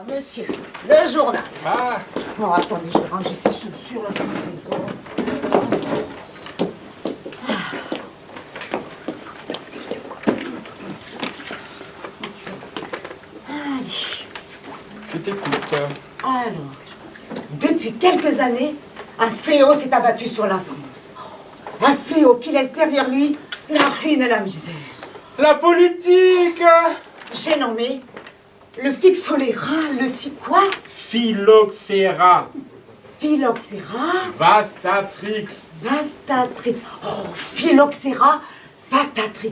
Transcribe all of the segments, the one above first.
monsieur, le journal. Ah, Oh, attendez, je vais ranger ces chaussures là sur le trésor. Allez. je t'écoute. Alors, depuis quelques années, un fléau s'est abattu sur la France. Un fléau qui laisse derrière lui la ruine et la misère. La politique. J'ai nommé le Phylloxéra, quoi? Phylloxéra. Phylloxéra Vastatrix. vastatrix. Oh, Phylloxéra vastatrix.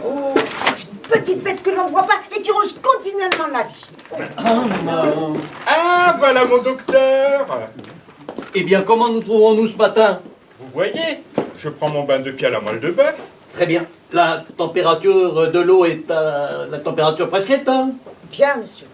Oh, c'est une petite bête que l'on ne voit pas et qui ronge continuellement la vie. Ah, voilà mon docteur. Eh bien, comment nous trouvons-nous ce matin? Vous voyez, je prends mon bain de pied à la moelle de bœuf. Très bien. La température de l'eau est à la température prescrite, hein? Bien, monsieur.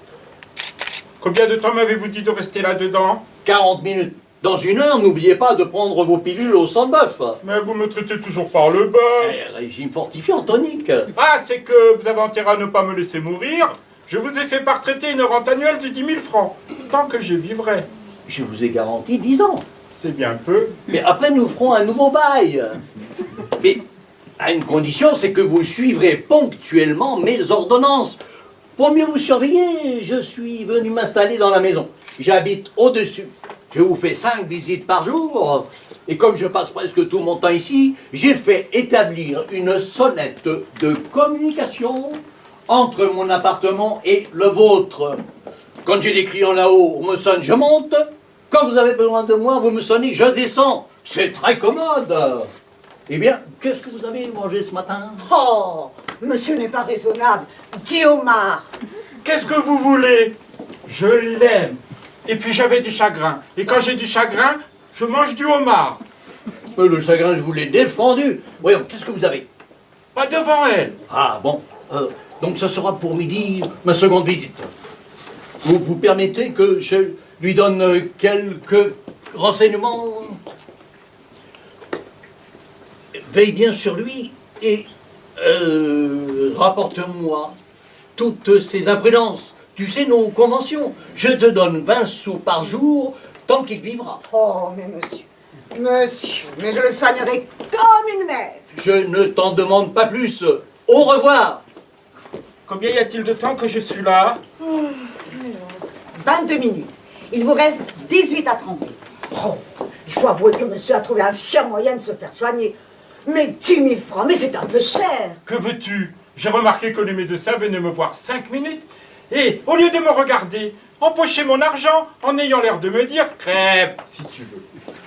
Combien de temps m'avez-vous dit de rester là-dedans? 40 minutes. Dans une heure, n'oubliez pas de prendre vos pilules au sang de bœuf. Mais vous me traitez toujours par le bœuf. Régime fortifiant tonique. Ah, c'est que vous avez intérêt à ne pas me laisser mourir. Je vous ai fait par-traiter une rente annuelle de 10 000 francs. Tant que je vivrai. Je vous ai garanti 10 ans. C'est bien peu. Mais après, nous ferons un nouveau bail. Mais à une condition, c'est que vous suivrez ponctuellement mes ordonnances. Pour mieux vous surveiller, je suis venu m'installer dans la maison. J'habite au-dessus. Je vous fais 5 visites par jour. Et comme je passe presque tout mon temps ici, j'ai fait établir une sonnette de communication entre mon appartement et le vôtre. Quand j'ai des clients là-haut, on me sonne, je monte. Quand vous avez besoin de moi, vous me sonnez, je descends. C'est très commode. Eh bien, qu'est-ce que vous avez mangé ce matin? Oh, monsieur n'est pas raisonnable. Diomar. Qu'est-ce que vous voulez? Je l'aime. Et puis j'avais du chagrin. Et quand j'ai du chagrin, je mange du homard. Le chagrin, je vous l'ai défendu. Voyons, qu'est-ce que vous avez? Pas devant elle. Ah bon, donc ce sera pour midi ma seconde visite. Vous permettez que je lui donne quelques renseignements? Veille bien sur lui et rapporte-moi toutes ses imprudences. Tu sais nos conventions. Je te donne 20 sous par jour tant qu'il vivra. Oh, mais monsieur, mais je le soignerai comme une mère. Je ne t'en demande pas plus. Au revoir. Combien y a-t-il de temps que je suis là? 22 minutes. Il vous reste 18 à 30 minutes. Oh, il faut avouer que monsieur a trouvé un fier moyen de se faire soigner. Mais 10 000 francs, mais c'est un peu cher. Que veux-tu? J'ai remarqué que les médecins venaient me voir 5 minutes. Et au lieu de me regarder, empocher mon argent en ayant l'air de me dire « crêpe, si tu veux ».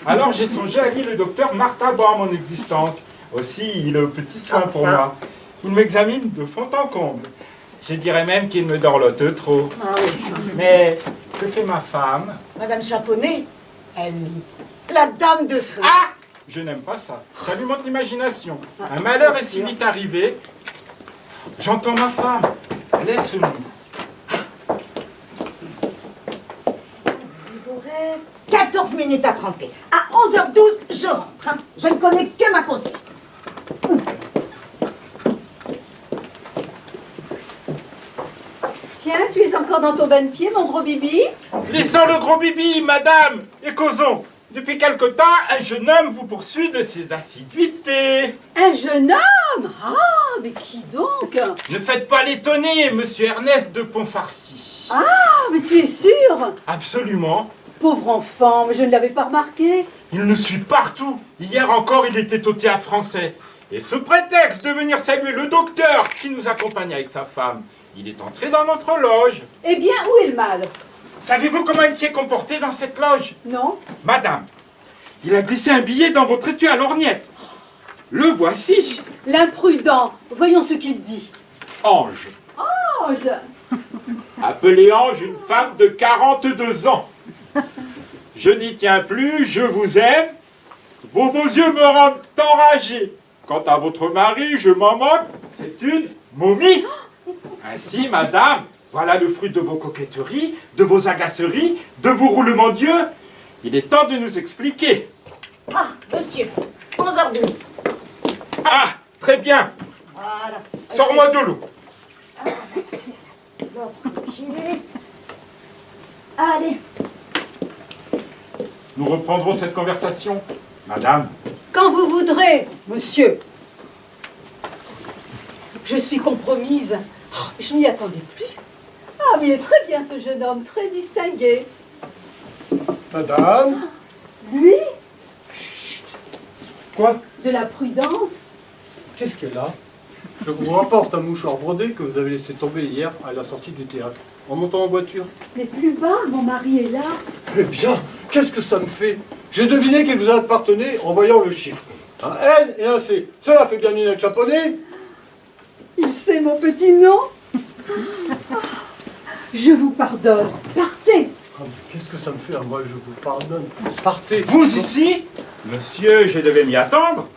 Alors j'ai songé à lire le docteur Martin à mon existence. Aussi, il a un petit soin Comme pour ça. moi. Il m'examine de fond en comble. Je dirais même qu'il me dorlote trop. Ah oui, ça. Mais que fait ma femme? Madame Chaponnet, elle lit. La dame de feu. Ah! Je n'aime pas ça. Ça lui montre l'imagination. Ça, Un malheur est bien si sûr. vite arrivé. J'entends ma femme. Laisse-nous. Il vous reste 14 minutes à tremper. À 11h12, je rentre. Hein. Je ne connais que ma consigne. Tiens, tu es encore dans ton bain de pied, mon gros bibi? Laissons le gros bibi, madame, et causons. Depuis quelque temps, un jeune homme vous poursuit de ses assiduités. Un jeune homme? Ah, mais qui donc? Ne faites pas l'étonner, monsieur Ernest de Pontfarcy. Ah, mais tu es sûr? Absolument. Pauvre enfant, mais je ne l'avais pas remarqué. Il nous suit partout. Hier encore, il était au théâtre français. Et sous prétexte de venir saluer le docteur qui nous accompagne avec sa femme, il est entré dans notre loge. Eh bien, où est le mal? Savez-vous comment il s'est comporté dans cette loge? Non? Madame, il a glissé un billet dans votre étui à lorgnette. Le voici. L'imprudent. Voyons ce qu'il dit. Ange. Ange. Appelez Ange une femme de 42 ans. Je n'y tiens plus, je vous aime. Vos beaux yeux me rendent enragé. Quant à votre mari, je m'en moque, c'est une momie. Ainsi, madame, voilà le fruit de vos coquetteries, de vos agaceries, de vos roulements d'yeux. Il est temps de nous expliquer. Ah, monsieur, 11h12. Ah, très bien. Voilà. Sors-moi de l'eau. L'autre pied. Allez. Nous reprendrons cette conversation, madame. Quand vous voudrez, monsieur. Je suis compromise. Oh, je m'y attendais plus. Ah, mais il est très bien ce jeune homme, très distingué. Madame? Lui, Quoi? de la prudence. Qu'est-ce qu'elle a? Je vous rapporte un mouchoir brodé que vous avez laissé tomber hier à la sortie du théâtre, en montant en voiture. Mais plus bas, mon mari est là. Eh bien, qu'est-ce que ça me fait? J'ai deviné qu'il vous appartenait en voyant le chiffre. Un N et un C. Cela fait bien Ninette Chaponnet. Il sait mon petit nom. Je vous pardonne. Partez. Ah, mais qu'est-ce que ça me fait à moi? Je vous pardonne. Partez. Vous ici? Monsieur, je devais m'y attendre.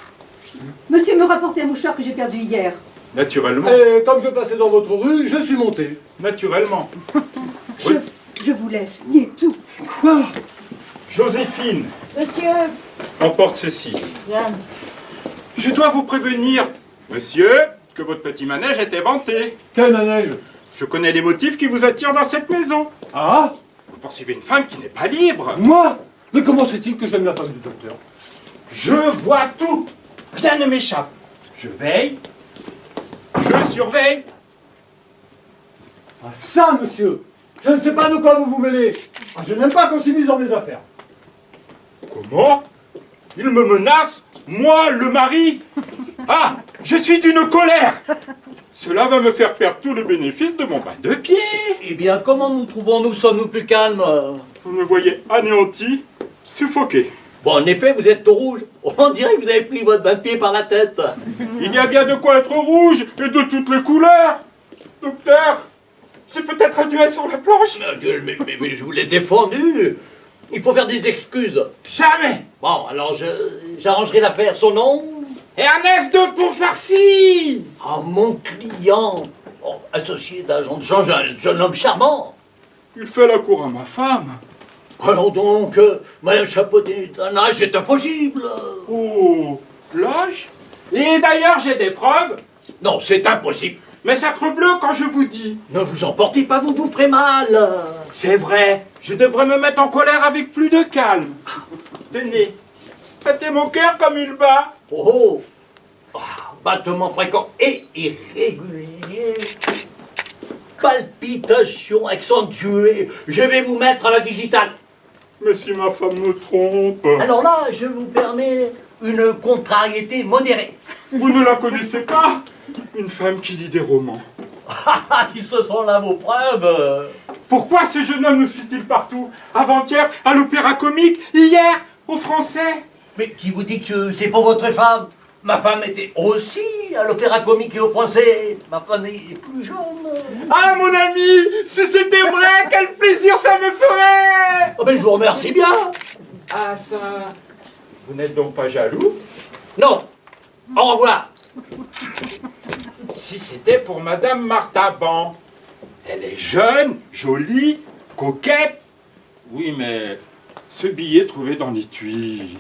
Monsieur me rapportait un mouchoir que j'ai perdu hier. Naturellement. Et comme je passais dans votre rue, je suis monté. Naturellement. Je vous laisse nier tout. Quoi? Joséphine, Monsieur. emporte ceci. Bien, monsieur. Je dois vous prévenir, monsieur, que votre petit manège est inventé. Quel manège? Je connais les motifs qui vous attirent dans cette maison. Ah? Vous poursuivez une femme qui n'est pas libre. Moi? Mais comment c'est-il que j'aime la femme du docteur? Je vois tout. Rien ne m'échappe. Je veille. Je surveille. Ah ça, monsieur! Je ne sais pas de quoi vous vous mêlez. Ah, je n'aime pas qu'on s'immisce dans mes affaires. Comment? Il me menace, moi, le mari. Ah, je suis d'une colère. Cela va me faire perdre tout le bénéfice de mon bain de pied. Eh bien, comment nous trouvons-nous? Sommes-nous plus calmes? Vous me voyez anéanti, suffoqué. Bon, en effet, vous êtes tout rouge. On dirait que vous avez pris votre bain de pied par la tête. Il y a bien de quoi être rouge et de toutes les couleurs. Docteur, c'est peut-être un duel sur la planche. Mais je vous l'ai défendu. Il faut faire des excuses. Jamais. Bon, alors j'arrangerai l'affaire. Son nom? Ernest de Pontfarcy. Ah, mon client. Oh, associé d'agent de change, un jeune homme charmant. Il fait la cour à ma femme. Allons donc, Madame Chaponnet, un âge, c'est impossible. Oh, l'âge. Et d'ailleurs, j'ai des preuves. Non, c'est impossible. Mais sacrebleu quand je vous dis. Ne vous emportez pas, vous vous ferez mal. C'est vrai, je devrais me mettre en colère avec plus de calme. Tenez, battez mon cœur comme il bat. Oh, battement fréquent et irrégulier. Palpitations accentuées. Je vais vous mettre à la digitale. Mais si ma femme me trompe. Alors là, je vous permets une contrariété modérée. Vous ne la connaissez pas? Une femme qui lit des romans. Ah, si ce sont là vos preuves. Pourquoi ce jeune homme nous suit-il partout? Avant-hier, à l'opéra comique, hier, au français. Mais qui vous dit que c'est pour votre femme? Ma femme était aussi à l'opéra comique et au français. Ma femme est plus jeune. Ah mon ami, si c'était vrai, quel plaisir ça me ferait! Oh ben je vous remercie bien. Ah ça, vous n'êtes donc pas jaloux? Non. Au revoir. Si c'était pour Madame Martaban. Elle est jeune, jolie, coquette. Oui, mais ce billet trouvé dans l'étui.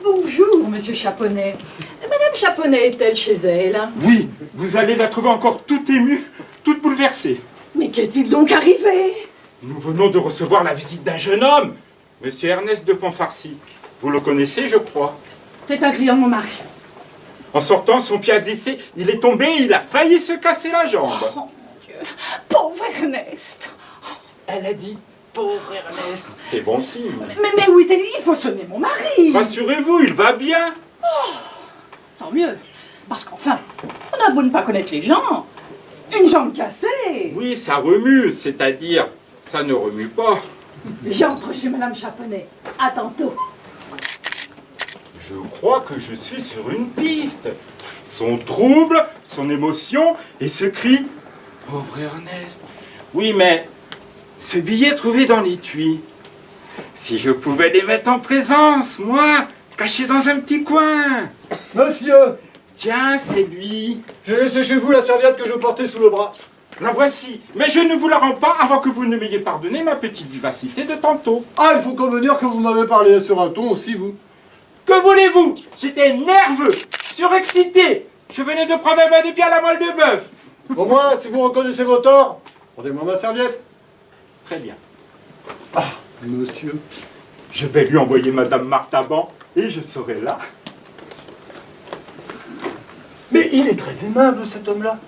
Bonjour, monsieur Chaponnet. Madame Chaponnet est-elle chez elle? Oui, vous allez la trouver encore toute émue, toute bouleversée. Mais qu'est-il donc arrivé? Nous venons de recevoir la visite d'un jeune homme, Monsieur Ernest de Pontfarcy. Vous le connaissez, je crois. C'est un client de mon mari. En sortant, son pied a glissé, il est tombé et il a failli se casser la jambe. Oh mon Dieu, pauvre Ernest. Elle a dit, pauvre Ernest. C'est bon signe. Mais où est-elle? Il faut sonner mon mari. Rassurez-vous, il va bien. Tant mieux, parce qu'enfin, on a beau ne pas connaître les gens. Une jambe cassée. Oui, ça remue, c'est-à-dire, ça ne remue pas. J'entre chez Madame Chaponnet. À tantôt. Je crois que je suis sur une piste. Son trouble, son émotion et ce cri. Pauvre Ernest. Oui, mais ce billet trouvé dans l'étui. Si je pouvais les mettre en présence, moi, caché dans un petit coin. Monsieur, Tiens, c'est lui. j'ai laissé chez vous la serviette que je portais sous le bras. La voici. Mais je ne vous la rends pas avant que vous ne m'ayez pardonné ma petite vivacité de tantôt. Ah, il faut convenir que vous m'avez parlé sur un ton aussi, vous. Que voulez-vous? J'étais nerveux, surexcité. Je venais de prendre un bain de pied à la moelle de bœuf. Au moins, si vous reconnaissez vos torts, rendez-moi ma serviette. Très bien. Ah, monsieur. Je vais lui envoyer Madame Martaban et je serai là. Mais il est très aimable, cet homme-là.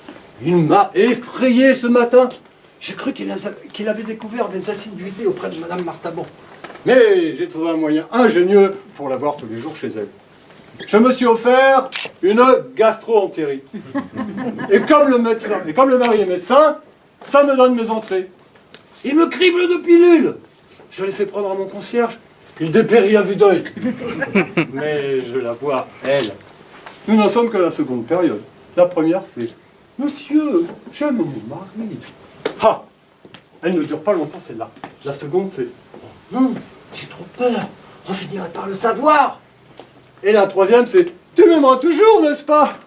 Il m'a effrayé ce matin. J'ai cru qu'il avait découvert des assiduités auprès de Madame Martaban. Mais j'ai trouvé un moyen ingénieux pour la voir tous les jours chez elle. Je me suis offert une gastro-entérite. Et comme le mari est médecin, ça me donne mes entrées. Il me crible de pilules. Je l'ai fait prendre à mon concierge. Il dépérit à vue d'œil. Mais je la vois, elle. Nous n'en sommes que la seconde période. La première, c'est « Monsieur, j'aime mon mari. » Ah, elle ne dure pas longtemps, celle-là. La seconde, c'est « Oh non, j'ai trop peur. On finirait par le savoir. » Et la troisième, c'est « Tu m'aimeras toujours, n'est-ce pas ?»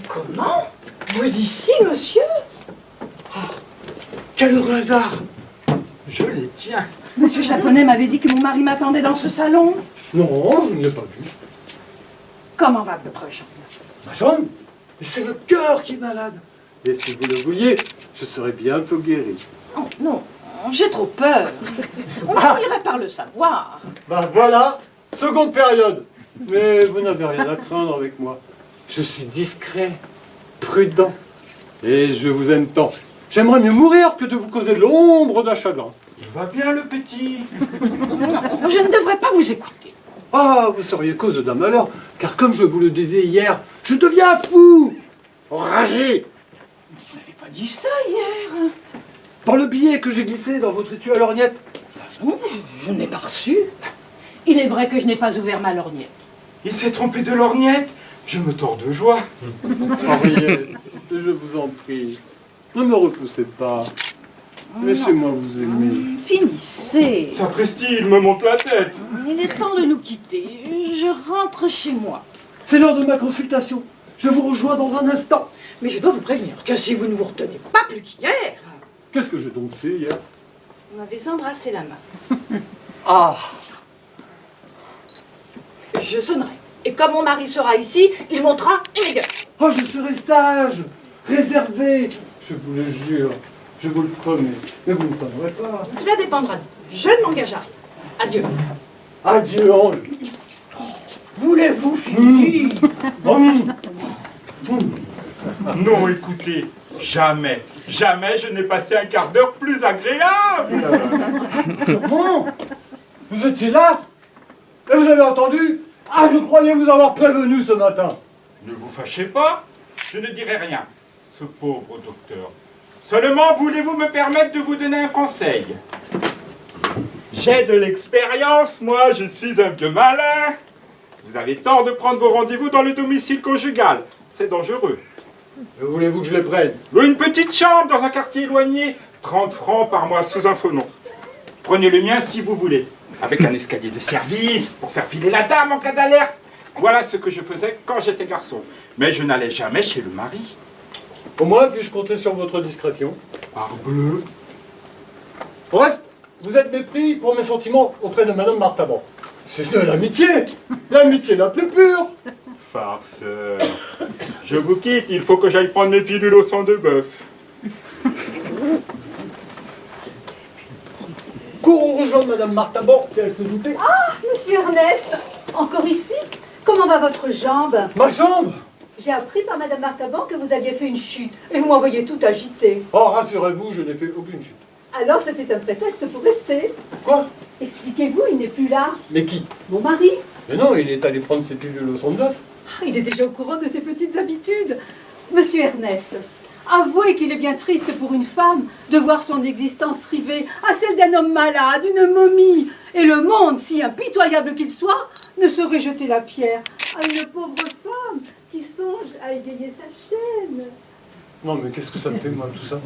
Comment? Vous ici, monsieur? Quel heureux hasard! Je les tiens. Monsieur Chaponnet m'avait dit que mon mari m'attendait dans ce salon. Non, je ne l'ai pas vu. Comment va votre jambe? Ma jambe? Mais c'est le cœur qui est malade. Et si vous le vouliez, je serai bientôt guéri. Oh, non, j'ai trop peur. On finirait par le savoir. Ben voilà, seconde période. Mais vous n'avez rien à craindre avec moi. Je suis discret, prudent. Et je vous aime tant. J'aimerais mieux mourir que de vous causer l'ombre d'un chagrin. Il va bien le petit. Non, je ne devrais pas vous écouter. Ah, vous seriez cause d'un malheur, car comme je vous le disais hier, je deviens fou, enragé. Vous n'avez pas dit ça hier. Par le billet que j'ai glissé dans votre étui à lorgnette. Non, je ne l'ai pas reçu. Il est vrai que je n'ai pas ouvert ma lorgnette. Il s'est trompé de lorgnette. Je me tords de joie. Henriette, je vous en prie, ne me repoussez pas. Laissez-moi vous aimer. Finissez. Sapristi, il me monte la tête. Il est temps de nous quitter. Je rentre chez moi. C'est l'heure de ma consultation. Je vous rejoins dans un instant. Mais je dois vous prévenir que si vous ne vous retenez pas plus qu'hier... Qu'est-ce que j'ai donc fait hier? Vous m'avez embrassé la main. Ah, Je sonnerai. Et comme mon mari sera ici, il montera immédiatement. oh, je serai sage, réservé. Je vous le jure, je vous le promets. Mais vous ne sonnerez pas. Cela dépendra de vous. Je ne m'engage à rien. Adieu. Adieu, Ange. Voulez-vous finir? Non, écoutez, jamais, jamais je n'ai passé un quart d'heure plus agréable. Comment? Vous étiez là? Et vous avez entendu? Ah, je croyais vous avoir prévenu ce matin. Ne vous fâchez pas, je ne dirai rien, ce pauvre docteur. Seulement, voulez-vous me permettre de vous donner un conseil? J'ai de l'expérience, moi, je suis un vieux malin. Vous avez tort de prendre vos rendez-vous dans le domicile conjugal. C'est dangereux. Voulez-vous que je les prenne? Une petite chambre dans un quartier éloigné, 30 francs par mois sous un faux nom. Prenez le mien si vous voulez, avec un escalier de service pour faire filer la dame en cas d'alerte. Voilà ce que je faisais quand j'étais garçon. Mais je n'allais jamais chez le mari. Au moins, puis-je compter sur votre discrétion? Parbleu. Au reste, vous êtes mépris pour mes sentiments auprès de Madame Martaban. C'est de l'amitié la plus pure. Farceur. Je vous quitte, il faut que j'aille prendre mes pilules au sang de bœuf. Courons rejoindre Madame Martaban, si elle se doutait. Ah, monsieur Ernest, encore ici? Comment va votre jambe? Ma jambe? J'ai appris par Madame Martaban que vous aviez fait une chute et vous m'envoyez tout agité. Oh, rassurez-vous, je n'ai fait aucune chute. Alors c'était un prétexte pour rester. Quoi? Expliquez-vous, il n'est plus là. Mais qui? Mon mari? Mais non, il est allé prendre ses pilules au sang de bœuf. Ah, il est déjà au courant de ses petites habitudes. Monsieur Ernest, avouez qu'il est bien triste pour une femme de voir son existence rivée à celle d'un homme malade, une momie. Et le monde, si impitoyable qu'il soit, ne saurait jeter la pierre à une pauvre femme qui songe à égayer sa chaîne. Non, mais qu'est-ce que ça me fait, moi, tout ça?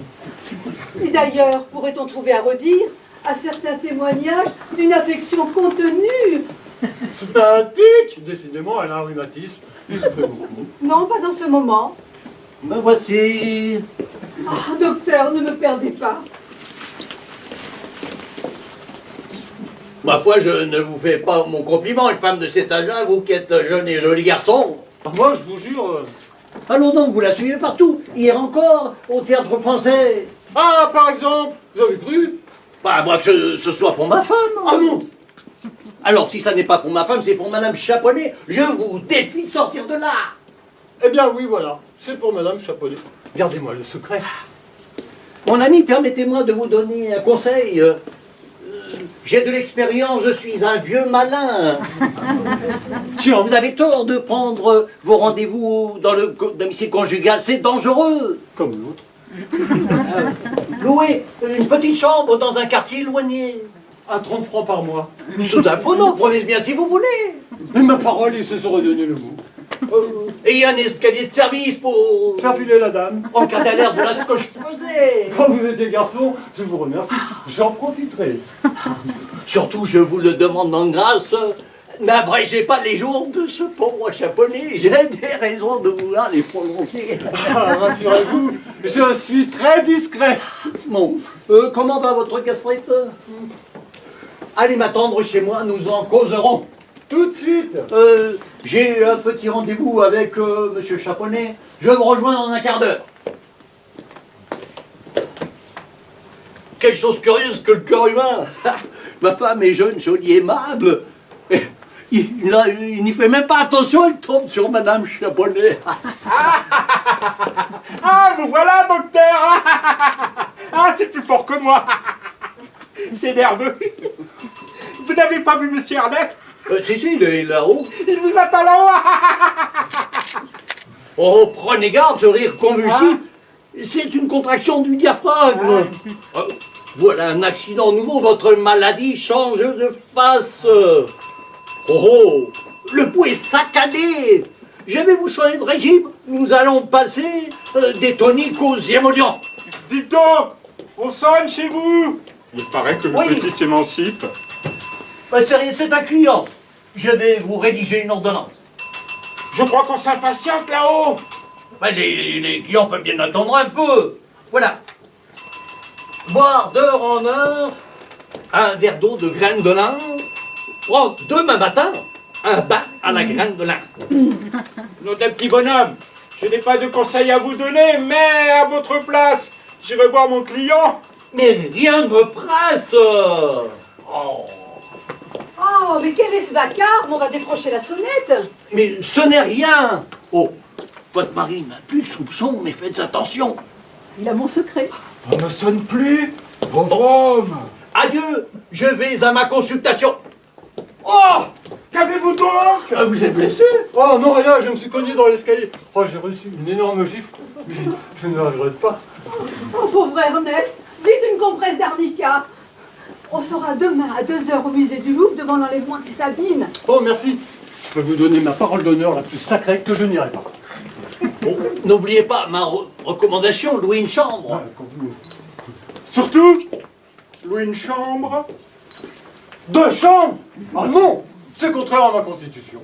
Et d'ailleurs, pourrait-on trouver à redire à certains témoignages d'une affection contenue? C'est un tic! Décidément, elle a un rhumatisme. Ça fait beaucoup. Non, pas dans ce moment. Me voici. Ah, docteur, ne me perdez pas. Ma foi, je ne vous fais pas mon compliment, une femme de cet âge-là, vous qui êtes jeune et joli garçon. Moi, je vous jure... Allons donc, vous la suivez partout. Hier encore, au théâtre français. Ah, par exemple, vous avez cru? Pas à moins que ce soit pour ma femme. Ah non! Alors, si ça n'est pas pour ma femme, c'est pour Madame Chaponnet. Je vous défie de sortir de là. Eh bien oui, voilà, c'est pour Madame Chaponnet. Gardez-moi le secret. Mon ami, permettez-moi de vous donner un conseil. J'ai de l'expérience, je suis un vieux malin. Tiens, vous avez tort de prendre vos rendez-vous dans le domicile conjugal, c'est dangereux. Comme l'autre. Louer une petite chambre dans un quartier éloigné. À 30 francs par mois. Sous un phono, prenez bien si vous voulez. Mais ma parole, il se serait donné le mot. Et un escalier de service pour... Faire filer la dame. En cas d'alerte, voilà ce que je faisais. Quand vous étiez garçon, je vous remercie. J'en profiterai. Surtout, je vous le demande en grâce, n'abrégez pas les jours de ce pauvre Chaponnet. J'ai des raisons de vouloir les prolonger. Ah, rassurez-vous, je suis très discret. Bon, comment va votre gastrite? Allez m'attendre chez moi, nous en causerons. Tout de suite. J'ai un petit rendez-vous avec Monsieur Chaponnet. Je vous rejoins dans un quart d'heure. Quelle chose curieuse que le cœur humain. Ma femme est jeune, jolie, aimable. Il n'y fait même pas attention, il tombe sur Madame Chaponnet. Ah, vous voilà, docteur. Ah, c'est plus fort que moi. C'est nerveux. Vous n'avez pas vu Monsieur Ernest? Si, il est là-haut. Il vous attend là-haut. Oh, prenez garde, ce rire convulsif, c'est une contraction du diaphragme. Voilà un accident nouveau, votre maladie change de face. Oh, le pouls est saccadé. Je vais vous changer de régime. Nous allons passer des toniques aux émollients. Dites donc, on sonne chez vous. Il paraît que le Oui. petit s'émancipe. C'est un client. Je vais vous rédiger une ordonnance. Je crois qu'on s'impatiente là-haut. Les clients peuvent bien attendre un peu. Voilà. Boire d'heure en heure un verre d'eau de graines de lin. Oh, demain matin, un bain à la graine de lin. Nom d'un petit bonhomme, je n'ai pas de conseils à vous donner, mais à votre place, j'irai voir mon client. Mais rien ne me presse. Oh. Oh, mais quel est ce vacarme? On va décrocher la sonnette. Mais ce n'est rien. Oh, votre mari n'a plus de soupçons, mais faites attention. Il a mon secret. On ne sonne plus. Pauvre homme. Adieu, je vais à ma consultation. Oh, Qu'avez-vous donc? vous êtes blessé? Oh non, rien, je me suis cogné dans l'escalier. Oh, j'ai reçu une énorme gifle. Mais je ne la regrette pas. Oh, pauvre Ernest, vite une compresse d'arnica. On sera demain à 2h au musée du Louvre devant l'enlèvement de Sabine. Oh, merci. Je peux vous donner ma parole d'honneur la plus sacrée que je n'irai pas. Bon, n'oubliez pas ma recommandation, louer une chambre. Ouais, quand vous- Surtout, louer une chambre. 2 chambres? Ah non, c'est contraire à ma constitution.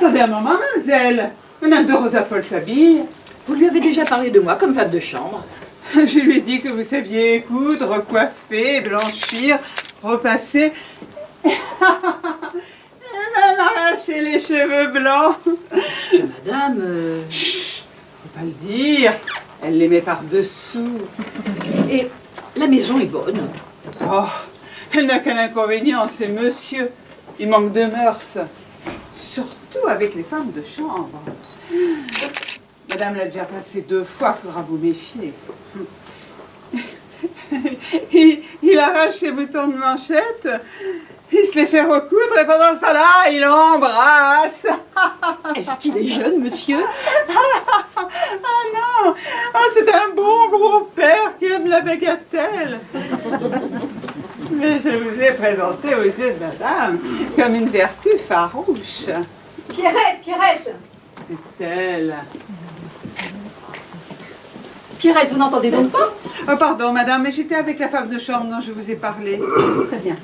Attendez un moment, mademoiselle. Madame de Rosafol s'habille. Vous lui avez déjà parlé de moi comme femme de chambre. Je lui ai dit que vous saviez coudre, coiffer, blanchir, repasser. Et même arracher les cheveux blancs. Que madame... Chut, faut pas le dire. Elle les met par-dessous. Et la maison est bonne. Oh, elle n'a qu'un inconvénient, c'est monsieur. Il manque de mœurs. Surtout avec les femmes de chambre. Madame l'a déjà passé 2 fois, faudra vous méfier. Il arrache ses boutons de manchette, il se les fait recoudre et pendant ça là, il embrasse. Est-ce qu'il est jeune, monsieur? Ah non, c'est un bon gros père qui aime la bagatelle. Mais je vous ai présenté aux yeux de madame comme une vertu farouche. Pierrette! C'est elle. Pierrette, vous n'entendez donc pas? Oh, pardon, madame, mais j'étais avec la femme de chambre dont je vous ai parlé. Très bien.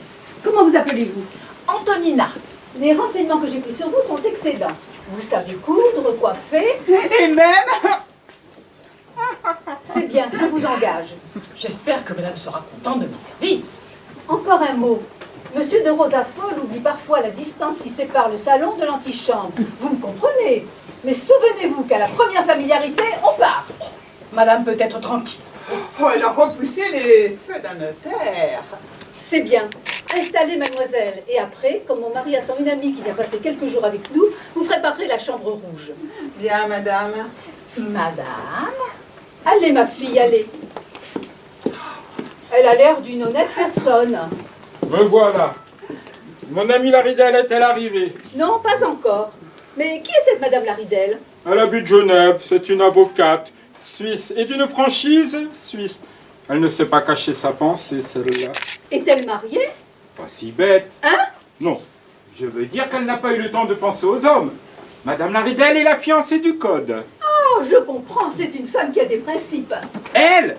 Comment vous appelez-vous? Antonina. Les renseignements que j'ai pris sur vous sont excellents. Vous savez coudre, coiffer. Et même... C'est bien, je vous engage. J'espère que madame sera contente de mes services. Encore un mot. Monsieur de Rosafol oublie parfois la distance qui sépare le salon de l'antichambre. Vous me comprenez? Mais souvenez-vous qu'à la première familiarité, on part. Madame peut être tranquille. Oh, elle a repoussé les feux d'un notaire. C'est bien. Installez mademoiselle. Et après, comme mon mari attend une amie qui vient passer quelques jours avec nous, vous préparerez la chambre rouge. Bien, madame. Madame? Allez, ma fille, allez. Elle a l'air d'une honnête personne. Me voilà. Mon amie Laridelle est-elle arrivée? Non, pas encore. Mais qui est cette madame Laridelle? Elle habite Genève, c'est une avocate suisse et d'une franchise suisse. Elle ne sait pas cacher sa pensée, celle-là. Est-elle mariée? Pas si bête. Hein? Non, je veux dire qu'elle n'a pas eu le temps de penser aux hommes. Madame Laridelle est la fiancée du code. Oh, je comprends, c'est une femme qui a des principes. Elle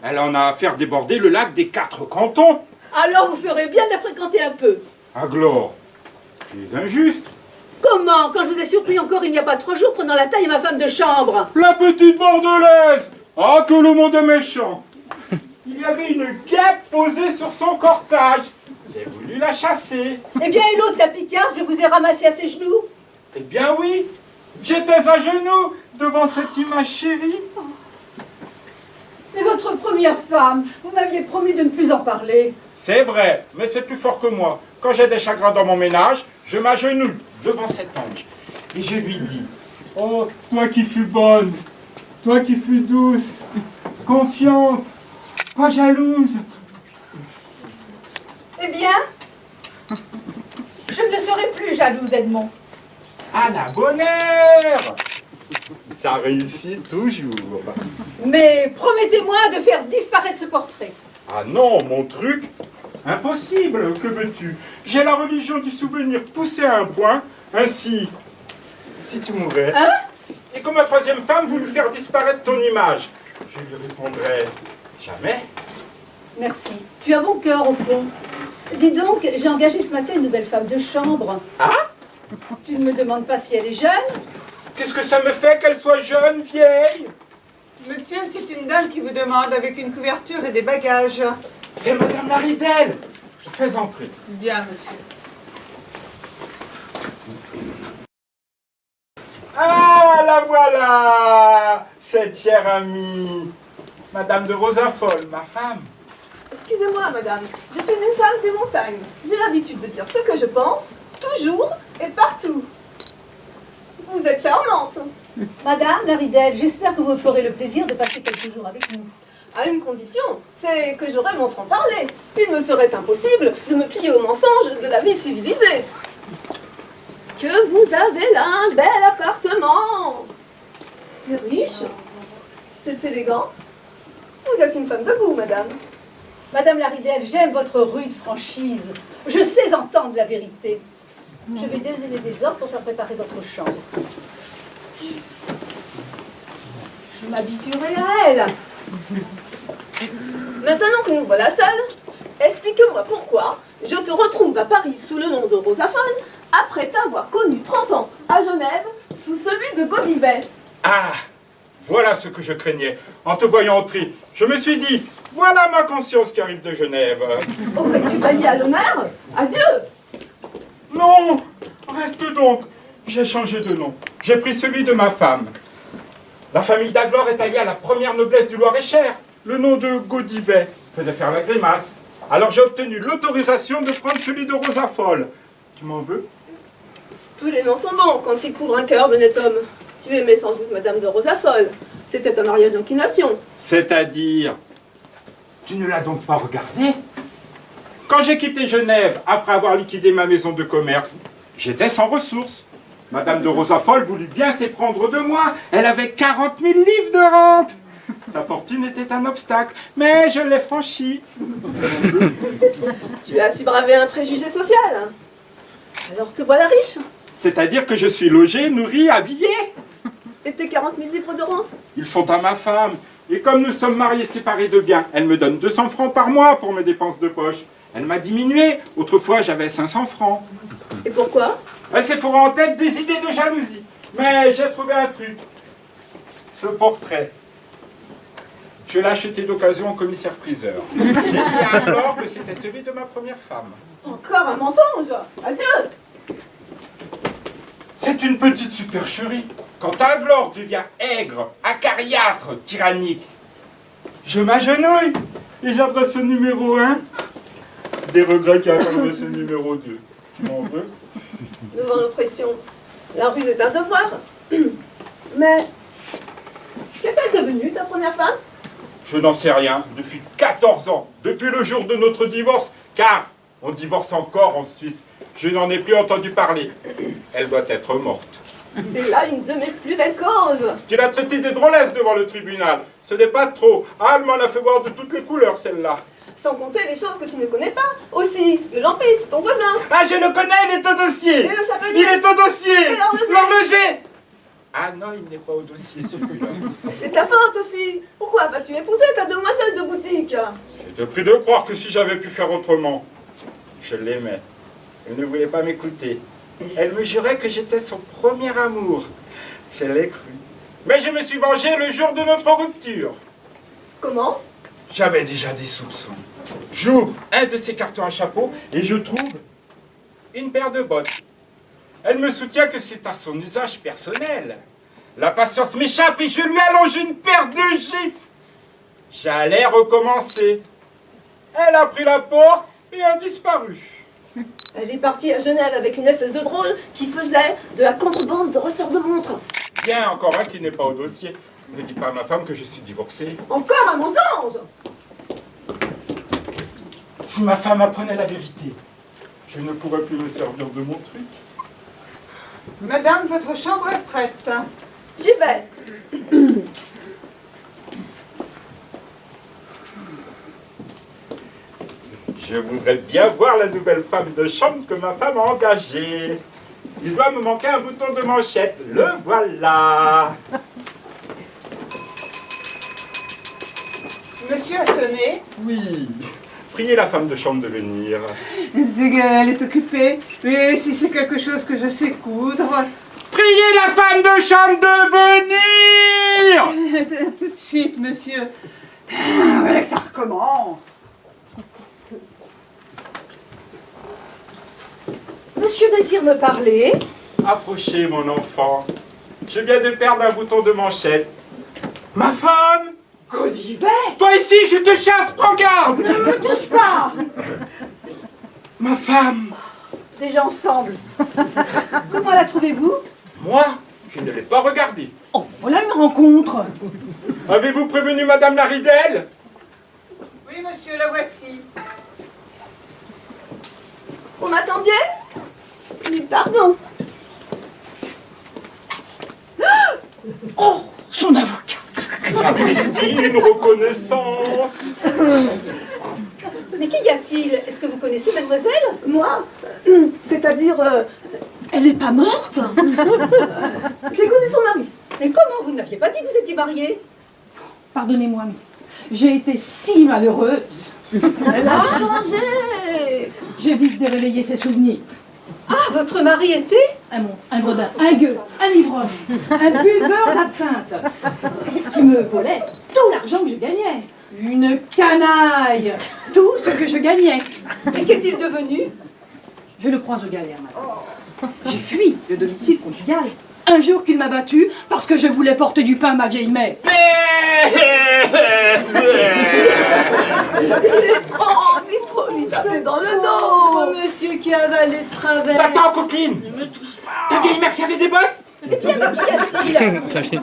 en a à faire déborder le lac des 4 cantons. Alors vous ferez bien de la fréquenter un peu. Aglore, tu es injuste. Comment? Quand je vous ai surpris encore il n'y a pas 3 jours prenant la taille à ma femme de chambre. La petite bordelaise! Ah, que le monde est méchant! Il y avait une guêpe posée sur son corsage. J'ai voulu la chasser. Eh bien, et l'autre, la picarde, je vous ai ramassé à ses genoux. Eh bien oui, j'étais à genoux devant cette image chérie. Mais votre première femme, vous m'aviez promis de ne plus en parler. C'est vrai, mais c'est plus fort que moi. Quand j'ai des chagrins dans mon ménage, je m'agenouille devant cet ange. Et je lui dis, oh, toi qui fus bonne, toi qui fus douce, confiante, pas jalouse. Eh bien, je ne le serai plus jalouse, Edmond. À la bonne heure! Ça réussit toujours. Mais promettez-moi de faire disparaître ce portrait. Ah non, mon truc, impossible, que veux-tu? J'ai la religion du souvenir poussée à un point, ainsi, si tu mourais, Hein? et que ma troisième femme voulut faire disparaître ton image, je lui répondrais, jamais. Merci. Tu as bon cœur, au fond. Dis donc, j'ai engagé ce matin une nouvelle femme de chambre. Ah? Tu ne me demandes pas si elle est jeune? Qu'est-ce que ça me fait qu'elle soit jeune, vieille? Monsieur, c'est une dame qui vous demande avec une couverture et des bagages. C'est Madame Laridelle. Je fais entrer. Bien, monsieur. Ah, la voilà, cette chère amie, Madame de Rosafol, ma femme. Excusez-moi, madame, je suis une femme des montagnes. J'ai l'habitude de dire ce que je pense, toujours et partout. Vous êtes charmante. Madame Laridelle, j'espère que vous me ferez le plaisir de passer quelques jours avec nous. À une condition, c'est que j'aurai mon franc-parler. Il me serait impossible de me plier aux mensonges de la vie civilisée. Que vous avez là un bel appartement. C'est riche. C'est élégant. Vous êtes une femme de goût, madame. Madame Laridelle, j'aime votre rude franchise. Je sais entendre la vérité. Je vais donner des ordres pour faire préparer votre chambre. Je m'habituerai à elle. Maintenant que nous voilà seuls, explique-moi pourquoi je te retrouve à Paris sous le nom de Rosafol après t'avoir connu 30 ans à Genève, sous celui de Godivet. Ah, voilà ce que je craignais. En te voyant entrer, je me suis dit, voilà ma conscience qui arrive de Genève. Aurais-tu failli à l'honneur? Adieu! Non, reste donc. J'ai changé de nom. J'ai pris celui de ma femme. La famille d'Aglore est alliée à la première noblesse du Loir-et-Cher. Le nom de Godivet faisait faire la grimace. Alors j'ai obtenu l'autorisation de prendre celui de Rosa Folle. Tu m'en veux? Tous les noms sont bons quand ils couvrent un cœur d'honnête homme. Tu aimais sans doute Madame de Rosafolle. C'était un mariage d'inclination. C'est-à-dire? Tu ne l'as donc pas regardé? Quand j'ai quitté Genève, après avoir liquidé ma maison de commerce, j'étais sans ressources. Madame de Rosafolle voulut bien s'éprendre de moi. Elle avait 40 000 livres de rente. Sa fortune était un obstacle, mais je l'ai franchi. Tu as su braver un préjugé social. Alors te voilà riche. C'est-à-dire que je suis logé, nourri, habillé. Et tes 40 000 livres de rente? Ils sont à ma femme. Et comme nous sommes mariés séparés de biens, elle me donne 200 francs par mois pour mes dépenses de poche. Elle m'a diminué. Autrefois, j'avais 500 francs. Et pourquoi? Elle s'est fourrée en tête des idées de jalousie. Mais j'ai trouvé un truc. Ce portrait. Je l'ai acheté d'occasion au commissaire-priseur. J'ai dit alors que c'était celui de ma première femme. Encore un mensonge. Adieu. C'est une petite supercherie. Quand Aglore devient aigre, acariâtre, tyrannique, je m'agenouille et j'adresse ce numéro 1. Des regrets qui adressent ce numéro 2. Tu m'en veux? Devant l'oppression, la ruse est un devoir. Mais qu'est-elle devenue, ta première femme? Je n'en sais rien. Depuis 14 ans, depuis le jour de notre divorce, car on divorce encore en Suisse, je n'en ai plus entendu parler. Elle doit être morte. C'est là une de mes plus belles causes. Tu l'as traitée de drôlesse devant le tribunal. Ce n'est pas trop. Ah, elle m'en a fait voir de toutes les couleurs, celle-là. Sans compter les choses que tu ne connais pas. Aussi, le lampiste, ton voisin. Ah, je le connais, il est au dossier. Et le chapelier. Il est au dossier. Et l'horloger. L'horloger. Ah non, il n'est pas au dossier, celui-là. C'est ta faute aussi. Pourquoi vas-tu épouser ta demoiselle de boutique? J'étais pris de croire que si j'avais pu faire autrement. Je l'aimais. Elle ne voulait pas m'écouter. Elle me jurait que j'étais son premier amour. Je l'ai cru. Mais je me suis vengé le jour de notre rupture. Comment? J'avais déjà des soupçons. J'ouvre un de ces cartons à chapeau et je trouve une paire de bottes. Elle me soutient que c'est à son usage personnel. La patience m'échappe et je lui allonge une paire de gifles. J'allais recommencer. Elle a pris la porte et a disparu. Elle est partie à Genève avec une espèce de drôle qui faisait de la contrebande de ressorts de montres. Bien, encore un qui n'est pas au dossier. Ne dis pas à ma femme que je suis divorcé. Encore un mensonge! Si ma femme apprenait la vérité, je ne pourrais plus me servir de mon truc. Madame, votre chambre est prête. J'y vais. Je voudrais bien voir la nouvelle femme de chambre que ma femme a engagée. Il doit me manquer un bouton de manchette. Le voilà. Monsieur a sonné. Oui. Priez la femme de chambre de venir. C'est qu'elle est occupée. Mais si c'est quelque chose que je sais coudre... Priez la femme de chambre de venir. Tout de suite, monsieur. Ah, voilà que ça recommence. Monsieur désire me parler? Approchez, mon enfant. Je viens de perdre un bouton de manchette. Ma femme! Godivet! Toi ici, je te chasse, prends garde! Ne me touche pas! Ma femme! Déjà ensemble. Comment la trouvez-vous? Moi, je ne l'ai pas regardée. Oh, voilà une rencontre. Avez-vous prévenu Madame Laridelle? Oui, monsieur, la voici. Vous m'attendiez? Oui, pardon. Oh, son avocat. Sapristi, une reconnaissance. Mais qu'y a-t-il? Est-ce que vous connaissez mademoiselle? Moi? C'est-à-dire, elle n'est pas morte? J'ai connu son mari. Mais comment? Vous n'aviez pas dit que vous étiez mariée? Pardonnez-moi, mais j'ai été si malheureuse. Elle a changé. J'ai vite dérelayé ses souvenirs. Ah, votre mari était? un monstre, un gredin, un gueux, un ivrogne, un buveur d'absinthe, qui me volait tout l'argent que je gagnais. Une canaille, tout ce que je gagnais. Et qu'est-il devenu? Je le croise aux galères maintenant. J'ai fui le domicile conjugal. Un jour qu'il m'a battu parce que je voulais porter du pain à ma vieille mère. Il est tremble, il faut lui taper dans le Oh, dos. monsieur qui a avalé de travers. Attends, coquine! Ne me touche pas! Ta vieille mère qui avait des bottes? Eh bien, mais qu'y a-t-il?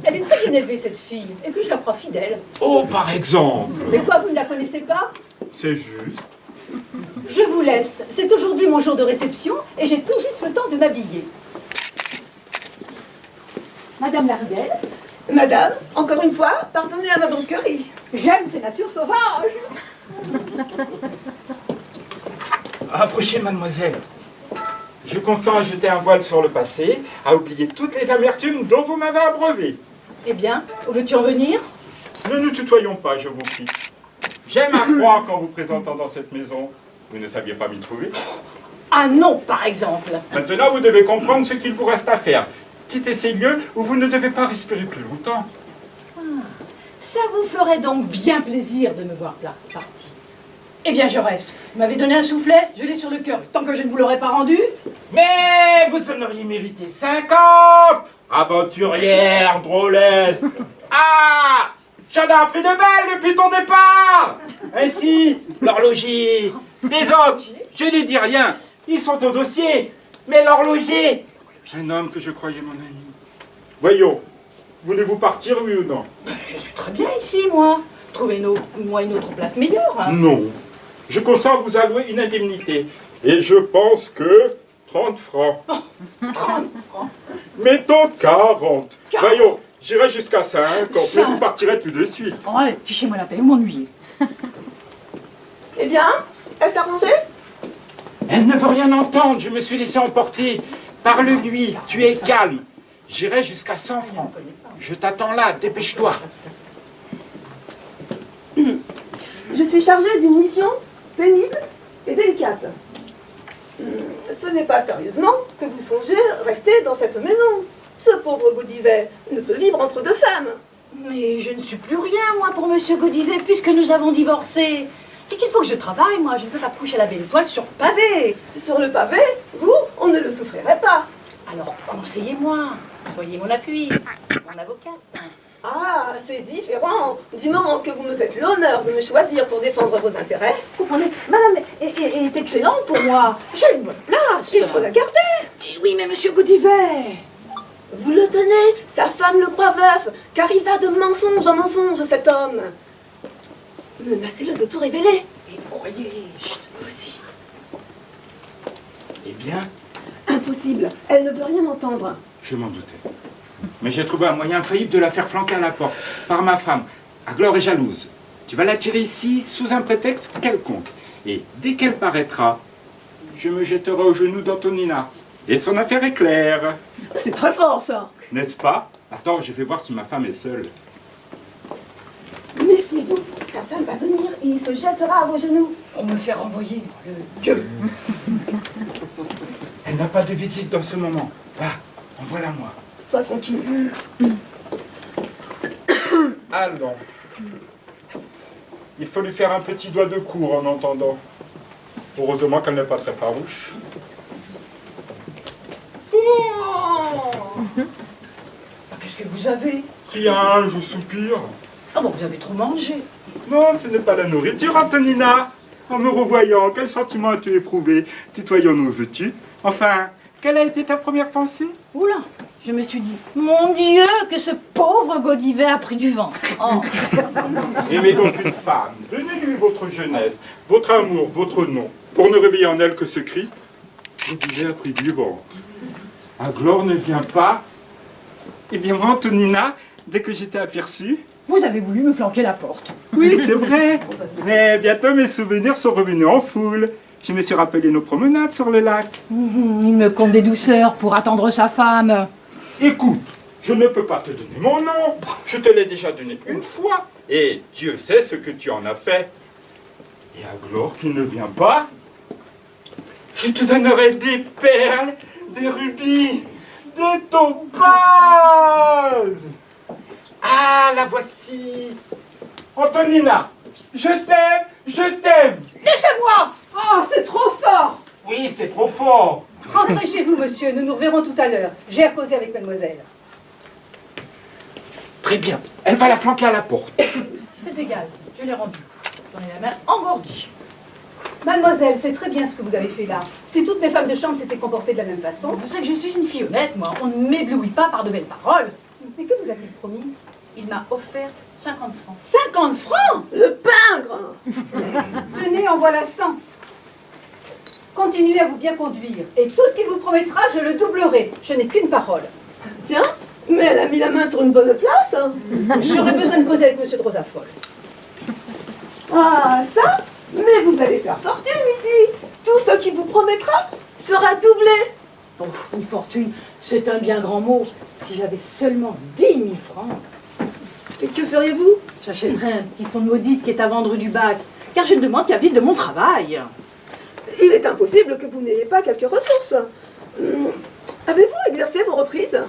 Elle est très bien élevée, cette fille. Et puis, je la crois fidèle. Oh, par exemple! Mais quoi, vous ne la connaissez pas? C'est juste. Je vous laisse. C'est aujourd'hui mon jour de réception et j'ai tout juste le temps de m'habiller. Madame Lardelle. Madame, encore une fois, pardonnez à ma banquerie. J'aime ces natures sauvages. Approchez, mademoiselle. Je consens à jeter un voile sur le passé, à oublier toutes les amertumes dont vous m'avez abreuvé. Eh bien, où veux-tu en venir? Ne nous tutoyons pas, je vous prie. J'aime à croire qu'en vous présentant dans cette maison, vous ne saviez pas m'y trouver. Ah non, par exemple. Maintenant, vous devez comprendre ce qu'il vous reste à faire. Quittez ces lieux où vous ne devez pas respirer plus longtemps. Ça vous ferait donc bien plaisir de me voir partir. Eh bien, je reste. Vous m'avez donné un soufflet, je l'ai sur le cœur. Tant que je ne vous l'aurais pas rendu... Mais vous en auriez mérité 50! Aventurière, drôlesse! Ah! J'en ai appris de belles depuis ton départ! Ainsi, l'horloger, les hommes, je ne dis rien, ils sont au dossier, mais l'horloger, un homme que je croyais mon ami. Voyons, voulez-vous partir, oui ou non? Je suis très bien ici, moi. Trouvez-moi une autre place meilleure. Hein. Non. Je consens à vous allouer une indemnité. Et je pense que 30 francs. 30 francs. Mettons 40. 40. Voyons, j'irai jusqu'à 50, mais 5. vous partirez tout de suite. Oh, allez, fichez-moi la paix, vous m'ennuyez. Eh bien, elle s'est arrangée? Elle ne veut rien entendre, je me suis laissé emporter. Parle-lui, tu es calme. J'irai jusqu'à 100 francs. Je t'attends là, dépêche-toi. Je suis chargée d'une mission pénible et délicate. Ce n'est pas sérieusement que vous songez rester dans cette maison. Ce pauvre Godivet ne peut vivre entre deux femmes. Mais je ne suis plus rien, moi, pour Monsieur Godivet, puisque nous avons divorcé. C'est qu'il faut que je travaille, moi. Je ne peux pas coucher à la belle étoile sur le pavé. Sur le pavé, vous, on ne le souffrirait pas. Alors, conseillez-moi. Soyez mon appui, mon avocate. Ah, c'est différent. Du moment que vous me faites l'honneur de me choisir pour défendre vos intérêts, Vous comprenez? Madame est excellente pour moi. J'ai une bonne place. il faut la garder. Eh oui, mais Monsieur Godivet. Vous le tenez, sa femme le croit veuf, car il va de mensonge en mensonge, cet homme. Menacez-le de tout révéler. Et vous croyez? Chut, aussi. Eh bien, Impossible, elle ne veut rien entendre. je m'en doutais. Mais j'ai trouvé un moyen infaillible de la faire flanquer à la porte par ma femme. Aglore est jalouse. Tu vas l'attirer ici sous un prétexte quelconque. Et dès qu'elle paraîtra, je me jetterai aux genoux d'Antonina. Et son affaire est claire. C'est très fort, ça. N'est-ce pas? Attends, je vais voir si ma femme est seule. Méfiez-vous, sa femme va venir et il se jettera à vos genoux. Pour me faire renvoyer le Dieu. Elle n'a pas de visite dans ce moment. Ah, envoie-la-moi. Sois tranquille. Allons. Il faut lui faire un petit doigt de cour en entendant. Heureusement qu'elle n'est pas très farouche. Qu'est-ce que vous avez? Rien, je soupire. Ah bon, vous avez trop mangé. Non, ce n'est pas la nourriture, Antonina. En me revoyant, quel sentiment as-tu éprouvé? Tutoyons-nous, veux-tu? Enfin, quelle a été ta première pensée? Oula, je me suis dit, mon Dieu, que ce pauvre Godivet a pris du vent. Oh. Aimez donc une femme, donnez-lui votre jeunesse, votre amour, votre nom, pour ne réveiller en elle que ce cri. Godivet a pris du ventre. Aglore ne vient pas. Eh bien moi, Antonina, dès que j'étais aperçue... Vous avez voulu me flanquer la porte. Oui, c'est vrai. Mais bientôt mes souvenirs sont revenus en foule. Je me suis rappelé nos promenades sur le lac. Il me compte des douceurs pour attendre sa femme. Écoute, je ne peux pas te donner mon nom. Je te l'ai déjà donné une fois. Et Dieu sait ce que tu en as fait. Et Aglore qui ne vient pas. Je te donnerai des perles, des rubis, des topazes. Ah, la voici. Antonina, je t'aime, je t'aime. Laissez-moi! Oh, c'est trop fort! Oui, c'est trop fort. Rentrez chez vous, monsieur, nous nous reverrons tout à l'heure. J'ai à causer avec mademoiselle. Très bien, elle va la flanquer à la porte. C'est égal, je l'ai rendu. J'en ai la main engourdie. Mademoiselle, c'est très bien ce que vous avez fait là. Si toutes mes femmes de chambre s'étaient comportées de la même façon... Je sais que je suis une fille honnête, moi. On ne m'éblouit pas par de belles paroles. Mais que vous a-t-il promis? Il m'a offert 50 francs. 50 francs! Le pingre! Tenez, en voilà 100. Continuez à vous bien conduire. Et tout ce qu'il vous promettra, je le doublerai. Je n'ai qu'une parole. Tiens, mais elle a mis la main sur une bonne place. J'aurais besoin de causer avec monsieur de Rosafol. Ah, ça? Mais vous allez faire fortune ici. Tout ce qu'il vous promettra sera doublé. Oh, une fortune, c'est un bien grand mot. Si j'avais seulement 10 000 francs, Et que feriez-vous? j'achèterais un petit fonds de modiste qui est à vendre du bac. Car je ne demande qu'à vivre de mon travail. Il est impossible que vous n'ayez pas quelques ressources. Avez-vous exercé vos reprises?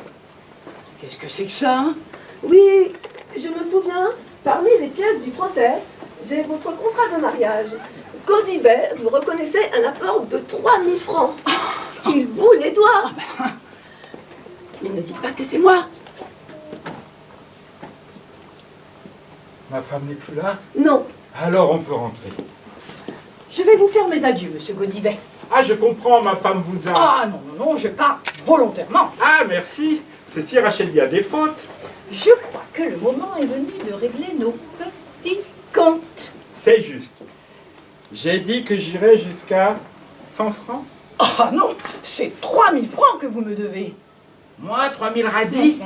Qu'est-ce que c'est que ça, hein? Oui, je me souviens, parmi les pièces du procès, j'ai votre contrat de mariage. Godivet vous reconnaissez un apport de 3 000 francs. Il vous les doit. Mais ne dites pas que c'est moi. Ma femme n'est plus là? Non. Alors on peut rentrer. Je vais vous faire mes adieux, monsieur Godivet. Ah, je comprends, ma femme vous a... Ah non, non, non, je pars volontairement. Ah, merci. Ceci, Rachel, y a des fautes. Je crois que le moment est venu de régler nos petits comptes. C'est juste. J'ai dit que j'irais jusqu'à 100 francs. Ah non, c'est 3 000 francs que vous me devez. Moi, 3000 radis.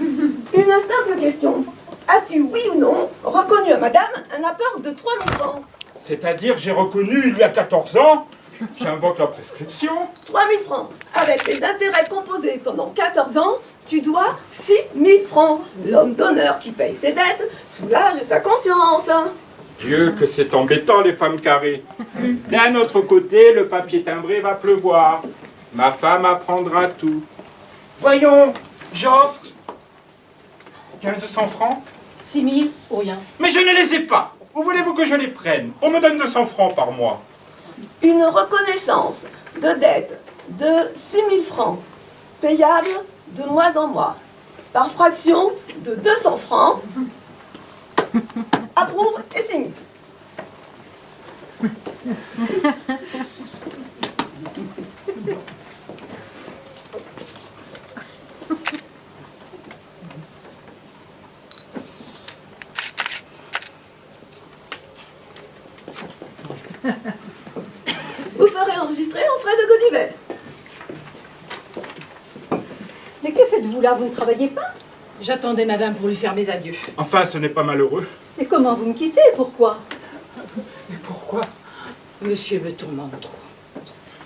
Une simple question. As-tu, oui ou non, reconnu à madame un apport de 3 000 francs? C'est-à-dire, j'ai reconnu il y a 14 ans. J'invoque la prescription. 3 000 francs. Avec les intérêts composés pendant 14 ans, tu dois 6 000 francs. L'homme d'honneur qui paye ses dettes soulage sa conscience. Dieu, que c'est embêtant, les femmes carrées. D'un autre côté, le papier timbré va pleuvoir. Ma femme apprendra tout. Voyons, j'offre 1500 francs. 6 000 ou rien. Mais je ne les ai pas. Où voulez-vous que je les prenne? On me donne 200 francs par mois. Une reconnaissance de dette de 6 000 francs, payable de mois en mois, par fraction de 200 francs, approuve et signe. Vous ferez enregistrer en frais de Godivet. Mais que faites-vous là? Vous ne travaillez pas? J'attendais madame pour lui faire mes adieux. Enfin, ce n'est pas malheureux. Et comment vous me quittez? Pourquoi? Mais pourquoi? Monsieur me tourmente trop.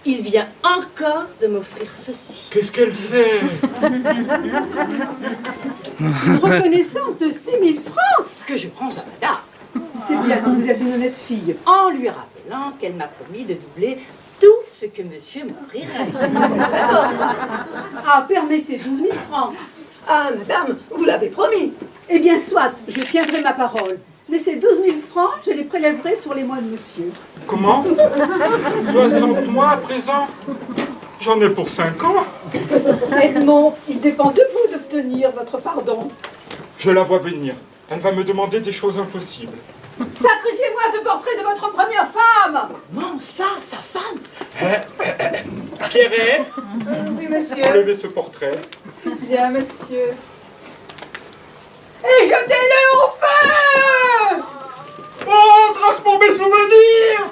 Il vient encore de m'offrir ceci. Qu'est-ce qu'elle fait? Une reconnaissance de 6 000 francs? Que je rends à madame. C'est bien, vous êtes une honnête fille. En lui rappelant qu'elle m'a promis de doubler tout ce que monsieur m'offrirait. Ah, permettez 12 000 francs. Ah, madame, vous l'avez promis. Eh bien, soit, je tiendrai ma parole. Mais ces 12 000 francs, je les prélèverai sur les mois de monsieur. Comment? 60 mois à présent? J'en ai pour 5 ans. Edmond, il dépend de vous d'obtenir votre pardon. Je la vois venir. Elle va me demander des choses impossibles. Sacrifiez-moi ce portrait de votre première femme. Comment ça, sa femme? Pierret, Oui, monsieur. enlevez ce portrait. Bien, monsieur. Et jetez-le au feu! Oh, grâce pour mes souvenirs!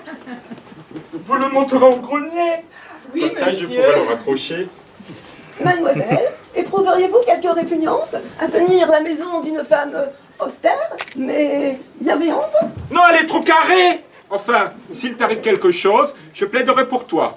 Vous le monterez au grenier. Oui, Comme ça, je monsieur. pourrai le raccrocher. Mademoiselle, éprouveriez-vous quelque répugnance à tenir la maison d'une femme austère, mais bienveillante? Non, elle est trop carrée. Enfin, s'il t'arrive quelque chose, je plaiderai pour toi.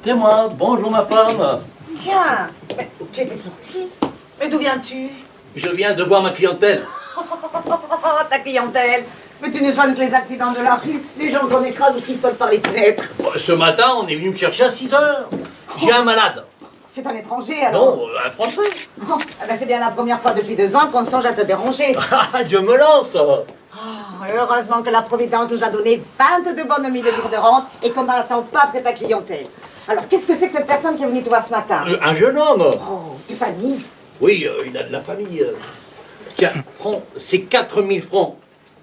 C'est moi. Bonjour ma femme. Tiens, mais tu étais sortie. Mais d'où viens-tu? Je viens de voir ma clientèle. Oh, ta clientèle. Mais tu ne soignes que les accidents de la rue, les gens qu'on écrase ou qui sautent par les fenêtres. Ce matin, on est venu me chercher à 6 heures. J'ai un malade. C'est un étranger alors? Non, un Français. Oh, eh ben, c'est bien la première fois depuis 2 ans qu'on songe à te déranger. Je me lance. Oh, heureusement que la Providence nous a donné 22 bonnes mille livres de rente et qu'on n'en attend pas après ta clientèle. Alors, qu'est-ce que c'est que cette personne qui est venue te voir ce matin? Un jeune homme. Oh, de famille? Oui, il a de la famille. Tiens, prends ces 4000 francs.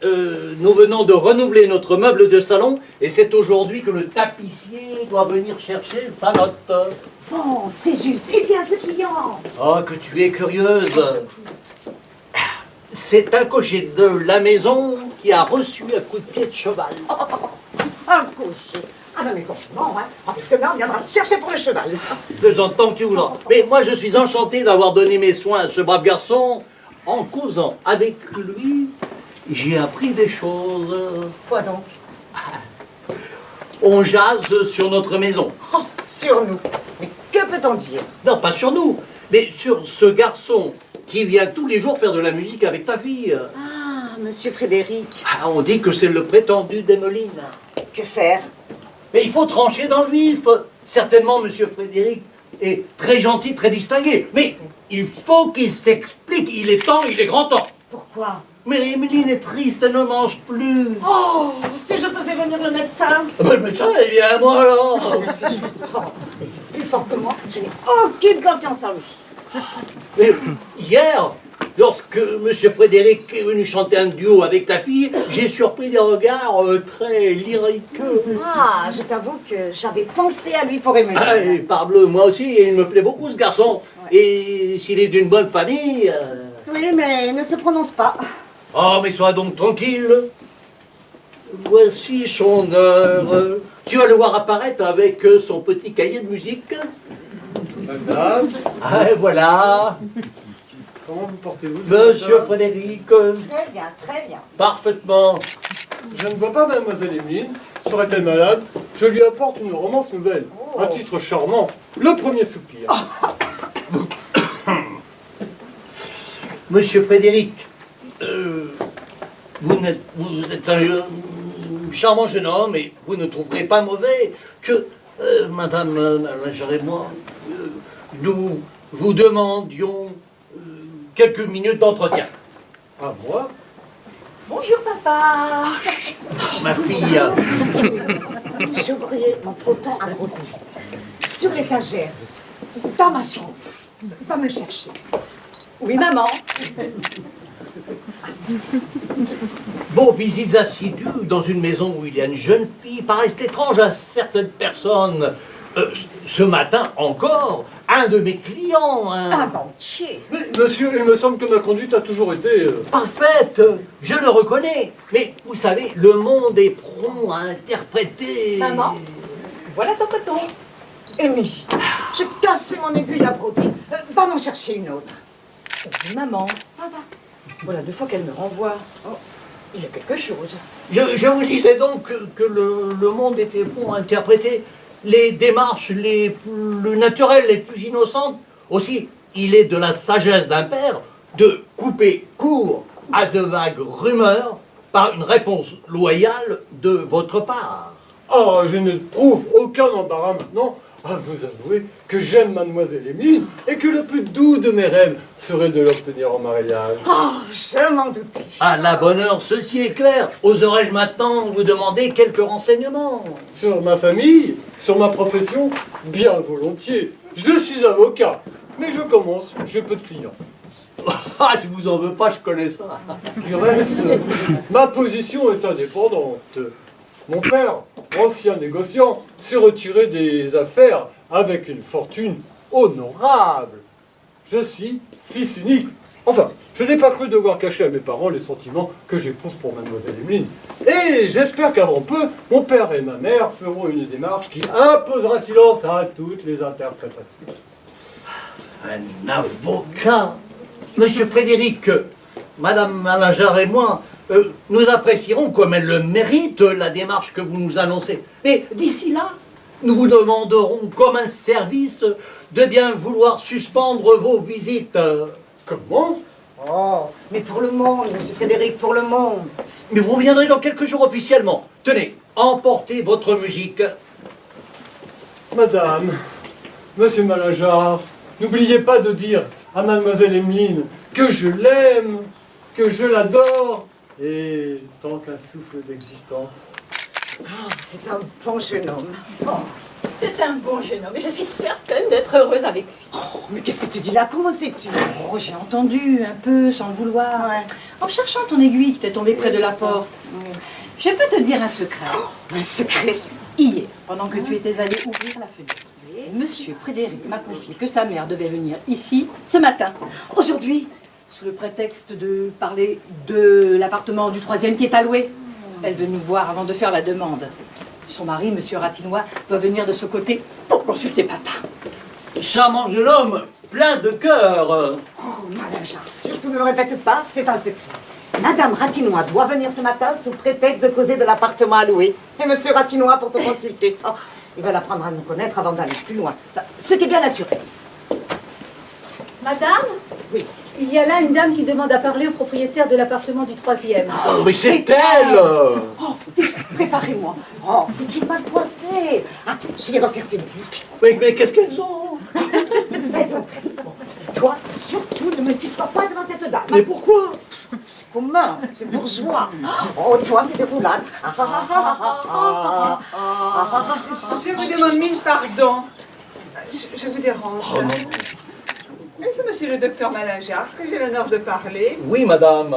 Nous venons de renouveler notre meuble de salon et c'est aujourd'hui que le tapissier doit venir chercher sa note. Bon, c'est juste. Eh bien, ce client. Oh, que tu es curieuse. C'est un cocher de la maison qui a reçu un coup de pied de cheval. Un cocher. Ah ben, mes compliments, hein. Ah, parce que là, on viendra te chercher pour le cheval. J'entends que tu voudras. Mais moi, je suis enchanté d'avoir donné mes soins à ce brave garçon. En causant avec lui, j'ai appris des choses. Quoi donc? On jase sur notre maison. Oh, sur nous. Mais que peut-on dire? Non, pas sur nous, mais sur ce garçon qui vient tous les jours faire de la musique avec ta fille. Ah, monsieur Frédéric. Ah, on dit que c'est le prétendu d'Emmeline. Que faire? Mais il faut trancher dans le vif. Certainement, monsieur Frédéric est très gentil, très distingué. Mais il faut qu'il s'explique. Il est temps, il est grand temps. Pourquoi? Mais Emmeline est triste, elle ne mange plus. Oh, si je faisais venir le médecin. Ah ben, le médecin, il vient à moi alors. Oh, mais c'est juste. Oh, mais c'est plus fort que moi. Je n'ai aucune confiance en lui. Mais hier, lorsque monsieur Frédéric est venu chanter un duo avec ta fille, j'ai surpris des regards très lyriques. Ah, je t'avoue que j'avais pensé à lui pour aimer. Ah, et parbleu, moi aussi, il me plaît beaucoup ce garçon. Ouais. Et s'il est d'une bonne famille... Oui, mais il ne se prononce pas. Oh, mais sois donc tranquille. Voici son heure. Tu vas le voir apparaître avec son petit cahier de musique. Madame, Ah, et voilà. comment vous portez-vous ce Monsieur matin? Frédéric. Très bien, très bien. Parfaitement. Je ne vois pas mademoiselle Émeline. Serait-elle malade? Je lui apporte une romance nouvelle. Oh. Un titre charmant. Le premier soupir. Monsieur Frédéric, vous êtes un charmant jeune homme et vous ne trouverez pas mauvais que Madame Langer et moi, nous vous demandions quelques minutes d'entretien. À moi? Bonjour, papa. Ma fille, J'ai oublié mon coton à broder. Sur l'étagère. Dans ma chambre. Va me le chercher. Oui, maman. vos visites assidues dans une maison où il y a une jeune fille paraissent étranges à certaines personnes. Ce matin encore, un de mes clients, Un banquier. Mais monsieur, il me semble que ma conduite a toujours été... parfaite, je le reconnais. Mais vous savez, le monde est prompt à interpréter. Maman, voilà ton coton. Émilie, j'ai cassé mon aiguille à broder. Va m'en chercher une autre. Oui, maman. Va, va. Voilà 2 fois qu'elle me renvoie. Oh, il y a quelque chose. Je vous disais donc que le monde était prompt à interpréter les démarches les plus naturelles, les plus innocentes. Aussi, il est de la sagesse d'un père de couper court à de vagues rumeurs par une réponse loyale de votre part. Oh, je ne trouve aucun embarras maintenant à vous avouer que j'aime mademoiselle Émeline et que le plus doux de mes rêves serait de l'obtenir en mariage. Oh, je m'en doutais. À la bonne heure, ceci est clair. Oserais-je maintenant vous demander quelques renseignements? Sur ma famille, sur ma profession, bien volontiers. Je suis avocat, mais je commence, j'ai peu de clients. Ah, je vous en veux pas, je connais ça. Du reste, ma position est indépendante. Mon père, ancien négociant, s'est retiré des affaires avec une fortune honorable. Je suis fils unique. Enfin, je n'ai pas cru devoir cacher à mes parents les sentiments que j'éprouve pour mademoiselle Émeline. Et j'espère qu'avant peu, mon père et ma mère feront une démarche qui imposera silence à toutes les interprétations. Un avocat? Monsieur Frédéric, Madame Malajar et moi, nous apprécierons comme elle le mérite la démarche que vous nous annoncez. Mais d'ici là, nous vous demanderons comme un service de bien vouloir suspendre vos visites. Comment? Oh, mais pour le monde, monsieur Frédéric, pour le monde. Mais vous reviendrez dans quelques jours officiellement. Tenez, emportez votre musique. Madame, monsieur Malajar, n'oubliez pas de dire à mademoiselle Emmeline que je l'aime, que je l'adore, et tant qu'un souffle d'existence. Oh, c'est un bon jeune homme. C'est un bon jeune homme et je suis certaine d'être heureuse avec lui. Oh, mais qu'est-ce que tu dis là? Comment sais-tu? Oh, j'ai entendu un peu, sans le vouloir. Ouais. En cherchant ton aiguille qui t'est tombée près de la ça. porte. Je peux te dire un secret. Un secret. Hier, pendant que tu étais allé ouvrir la fenêtre, Monsieur Frédéric m'a confié que sa mère devait venir ici ce matin, Aujourd'hui? sous le prétexte de parler de l'appartement du 3e qui est alloué. Elle veut nous voir avant de faire la demande. Son mari, Monsieur Ratinois, doit venir de ce côté pour consulter papa. Charmant jeune homme, plein de cœur. Oh, Malajar, surtout ne le répète pas, c'est un secret. Madame Ratinois doit venir ce matin sous prétexte de causer de l'appartement à louer. Et Monsieur Ratinois pour te consulter. Oh, il va l'apprendre à nous connaître avant d'aller plus loin. Ce qui est bien naturel. Madame, Oui. il y a là une dame qui demande à parler au propriétaire de l'appartement du 3e. Oh, mais c'est elle. Oh, préparez-moi. Oh, tu m'as coiffé. Attends, je vais refaire tes boucles. Mais qu'est-ce qu'elles ont? Elles sont très bon. Toi, surtout, ne me tutoie pas devant cette dame. Mais pourquoi? C'est commun, c'est bourgeois. Oh, toi, fais des roulades. Je vous demande mille pardons. Je vous dérange. Oh, non. C'est monsieur le docteur Malajar que j'ai l'honneur de parler. Oui, madame.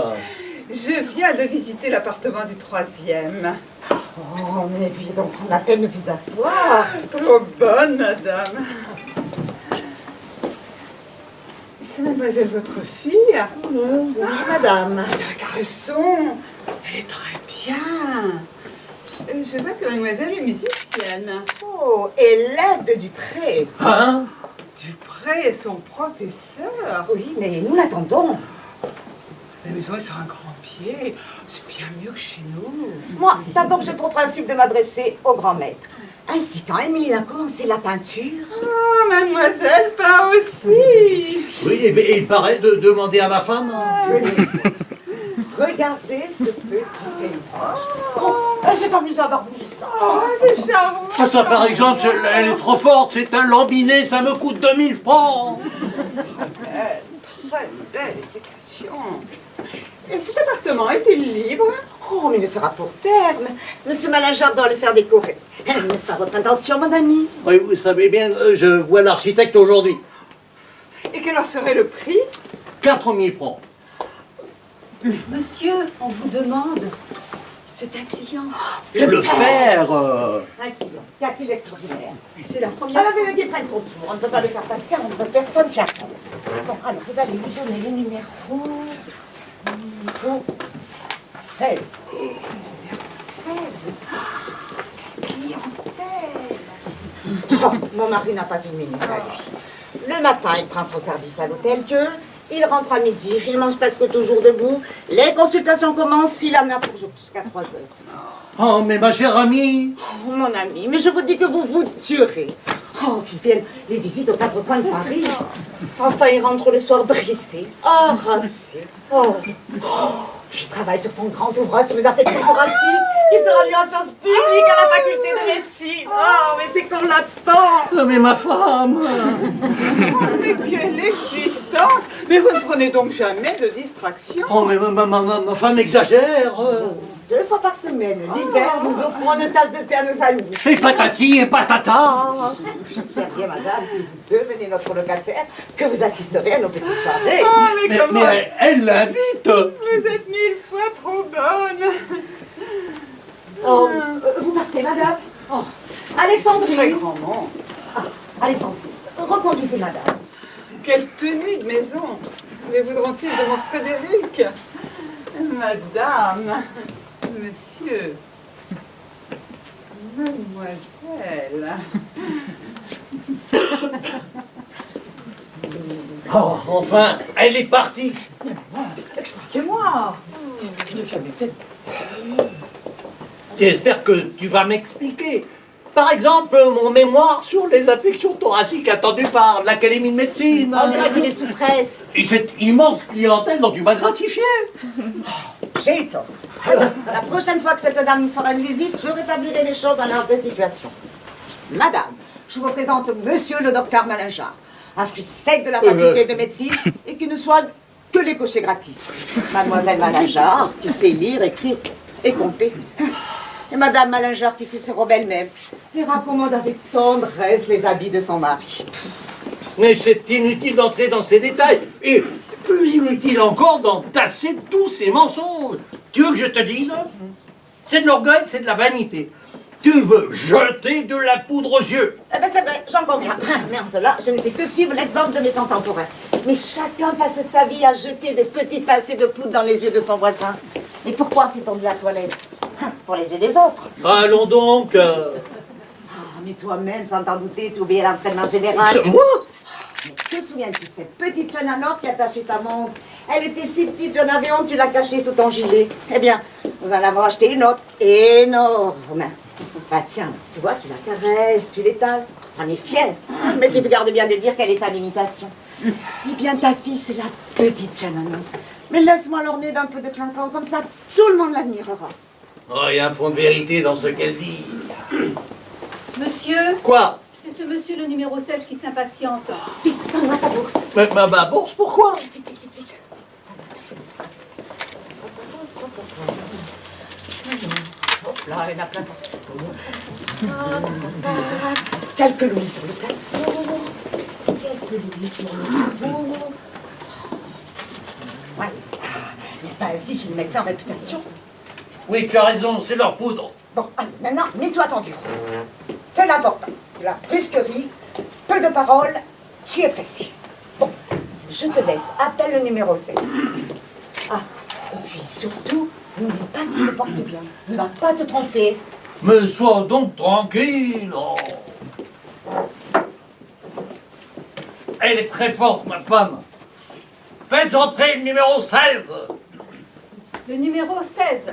Je viens de visiter l'appartement du 3e. Oh, mais veuillez donc prendre la peine de vous asseoir. Trop bonne, madame. C'est mademoiselle votre fille? Oui, madame. Caressons. Elle est très bien. Je vois que mademoiselle est musicienne. Oh, élève de Dupré. Hein? Dupré est son professeur. Oui, mais nous l'attendons. La maison est sur un grand pied. C'est bien mieux que chez nous. Moi, d'abord, j'ai pour principe de m'adresser au grand maître. Ainsi, quand Émilie a commencé la peinture... Oh, mademoiselle, pas aussi. Oui, et il paraît de demander à ma femme. Venez. Regardez ce petit paysage. Oh, c'est amusant à barbouiller ça. Oh, c'est charmant. Ah, ça, par exemple, elle est trop forte. C'est un lambiné, ça me coûte 2000 francs. Très belle éducation. Et cet appartement est-il libre? Oh, mais il sera pour terme. Monsieur Malajar doit le faire décorer. N'est-ce pas votre intention, mon ami? Oui, vous savez bien, je vois l'architecte aujourd'hui. Et quel en serait le prix? 4000 francs. Monsieur, on vous demande. C'est un client. Le père. Un client. Qu'a-t-il extraordinaire? C'est la première Ah, mais qu'il prenne son tour. On ne peut pas le faire passer avant que personne qui attend. Bon, alors, vous allez lui donner le numéro 16. 16. Clientèle. Oh, mon mari n'a pas une minute à lui. Le matin, il prend son service à l'hôtel Dieu. Il rentre à midi, il mange presque toujours debout. Les consultations commencent, il en a pour jusqu'à 3 heures. Oh, mais ma chère amie. Oh, mon ami, mais je vous dis que vous vous tuerez. Oh, puis viennent les visites aux 4 coins de Paris. Enfin, il rentre le soir brisé, harassé. Oh. Il travaille sur son grand ouvrage sur les affections thoraciques. Il sera lui en sciences publiques à la faculté de médecine. Oh, mais c'est qu'on l'attend. Oh, mais ma femme. Oh, mais quelle existence! Mais vous ne prenez donc jamais de distraction? Oh, mais ma femme exagère. 2 fois par semaine, l'hiver, nous offrons une tasse de thé à nos amis. Et patati et patata. J'espère bien, madame, si vous devenez notre locataire, que vous assisterez à nos petites soirées. Oh, mais comment? Mais elle l'invite. Vous êtes 1000 fois trop bonne! Oh, vous partez, madame. Oh, Alexandrie. Très grand nom. Alexandrie, reconduisez, madame. Quelle tenue de maison! Mais voudront-ils de mon Frédéric? Madame, monsieur, mademoiselle. Oh, enfin, elle est partie. Expliquez-moi. Je n'ai jamais fait. J'espère que tu vas m'expliquer. Par exemple, mon mémoire sur les affections thoraciques attendu par l'Académie de médecine. On dirait qu'il est sous presse. Et cette immense clientèle dont tu m'as gratifié. J'ai eu tort. Alors, la prochaine fois que cette dame me fera une visite, je rétablirai les choses dans leur vraie situation. Madame, je vous présente monsieur le docteur Malingear, un fruit sec de la faculté de médecine et qui ne soit que les cochers gratis. Mademoiselle Malingear, qui sait lire, écrire et compter. Et Madame Malingear qui fait ses robes elle-même et raccommode avec tendresse les habits de son mari. Mais c'est inutile d'entrer dans ces détails. Et plus inutile encore d'entasser tous ces mensonges. Tu veux que je te dise? C'est de l'orgueil, c'est de la vanité. Tu veux jeter de la poudre aux yeux. Eh ben c'est vrai, j'en conviens. Mais en cela, je ne fais que suivre l'exemple de mes contemporains. Mais chacun passe sa vie à jeter des petites pincées de poudre dans les yeux de son voisin. Et pourquoi fait-on de la toilette? Pour les yeux des autres. Allons donc. Mais toi-même, sans t'en douter, tu oublies l'entraînement général. C'est moi? Te souviens-tu de cette petite chaîne à or qui attachait ta montre? Elle était si petite, j'en avais honte, tu l'as cachée sous ton gilet. Eh bien, nous en avons acheté une autre, énorme. Bah tiens, tu vois, tu la caresses, tu l'étales. On est fier. Mais tu te gardes bien de dire qu'elle est en imitation. Eh bien, ta fille, c'est la petite chaîne à or. Mais laisse-moi l'orner d'un peu de clinquant, comme ça, tout le monde l'admirera. Oh, il y a un fond de vérité dans ce qu'elle dit. Monsieur, Quoi? c'est ce monsieur le numéro 16 qui s'impatiente. Vite, donne-moi ta bourse. Mais ma bourse, pourquoi? Hop là, il y en a plein. Quelques louis sur le plateau. Quelques louis sur le plateau. Ouais. N'est-ce pas ainsi chez le médecin en réputation? Oui, tu as raison, c'est leur poudre. Bon, allez, maintenant, mets-toi à ton bureau. De l'importance, de la brusquerie, peu de paroles, tu es pressé. Bon, je te laisse, appelle le numéro 16. Ah, et puis surtout, n'oublie pas qu'il se porte bien. Ne va pas te tromper. Mais sois donc tranquille. Oh. Elle est très forte, ma femme. Faites entrer le numéro 16. Le numéro 16.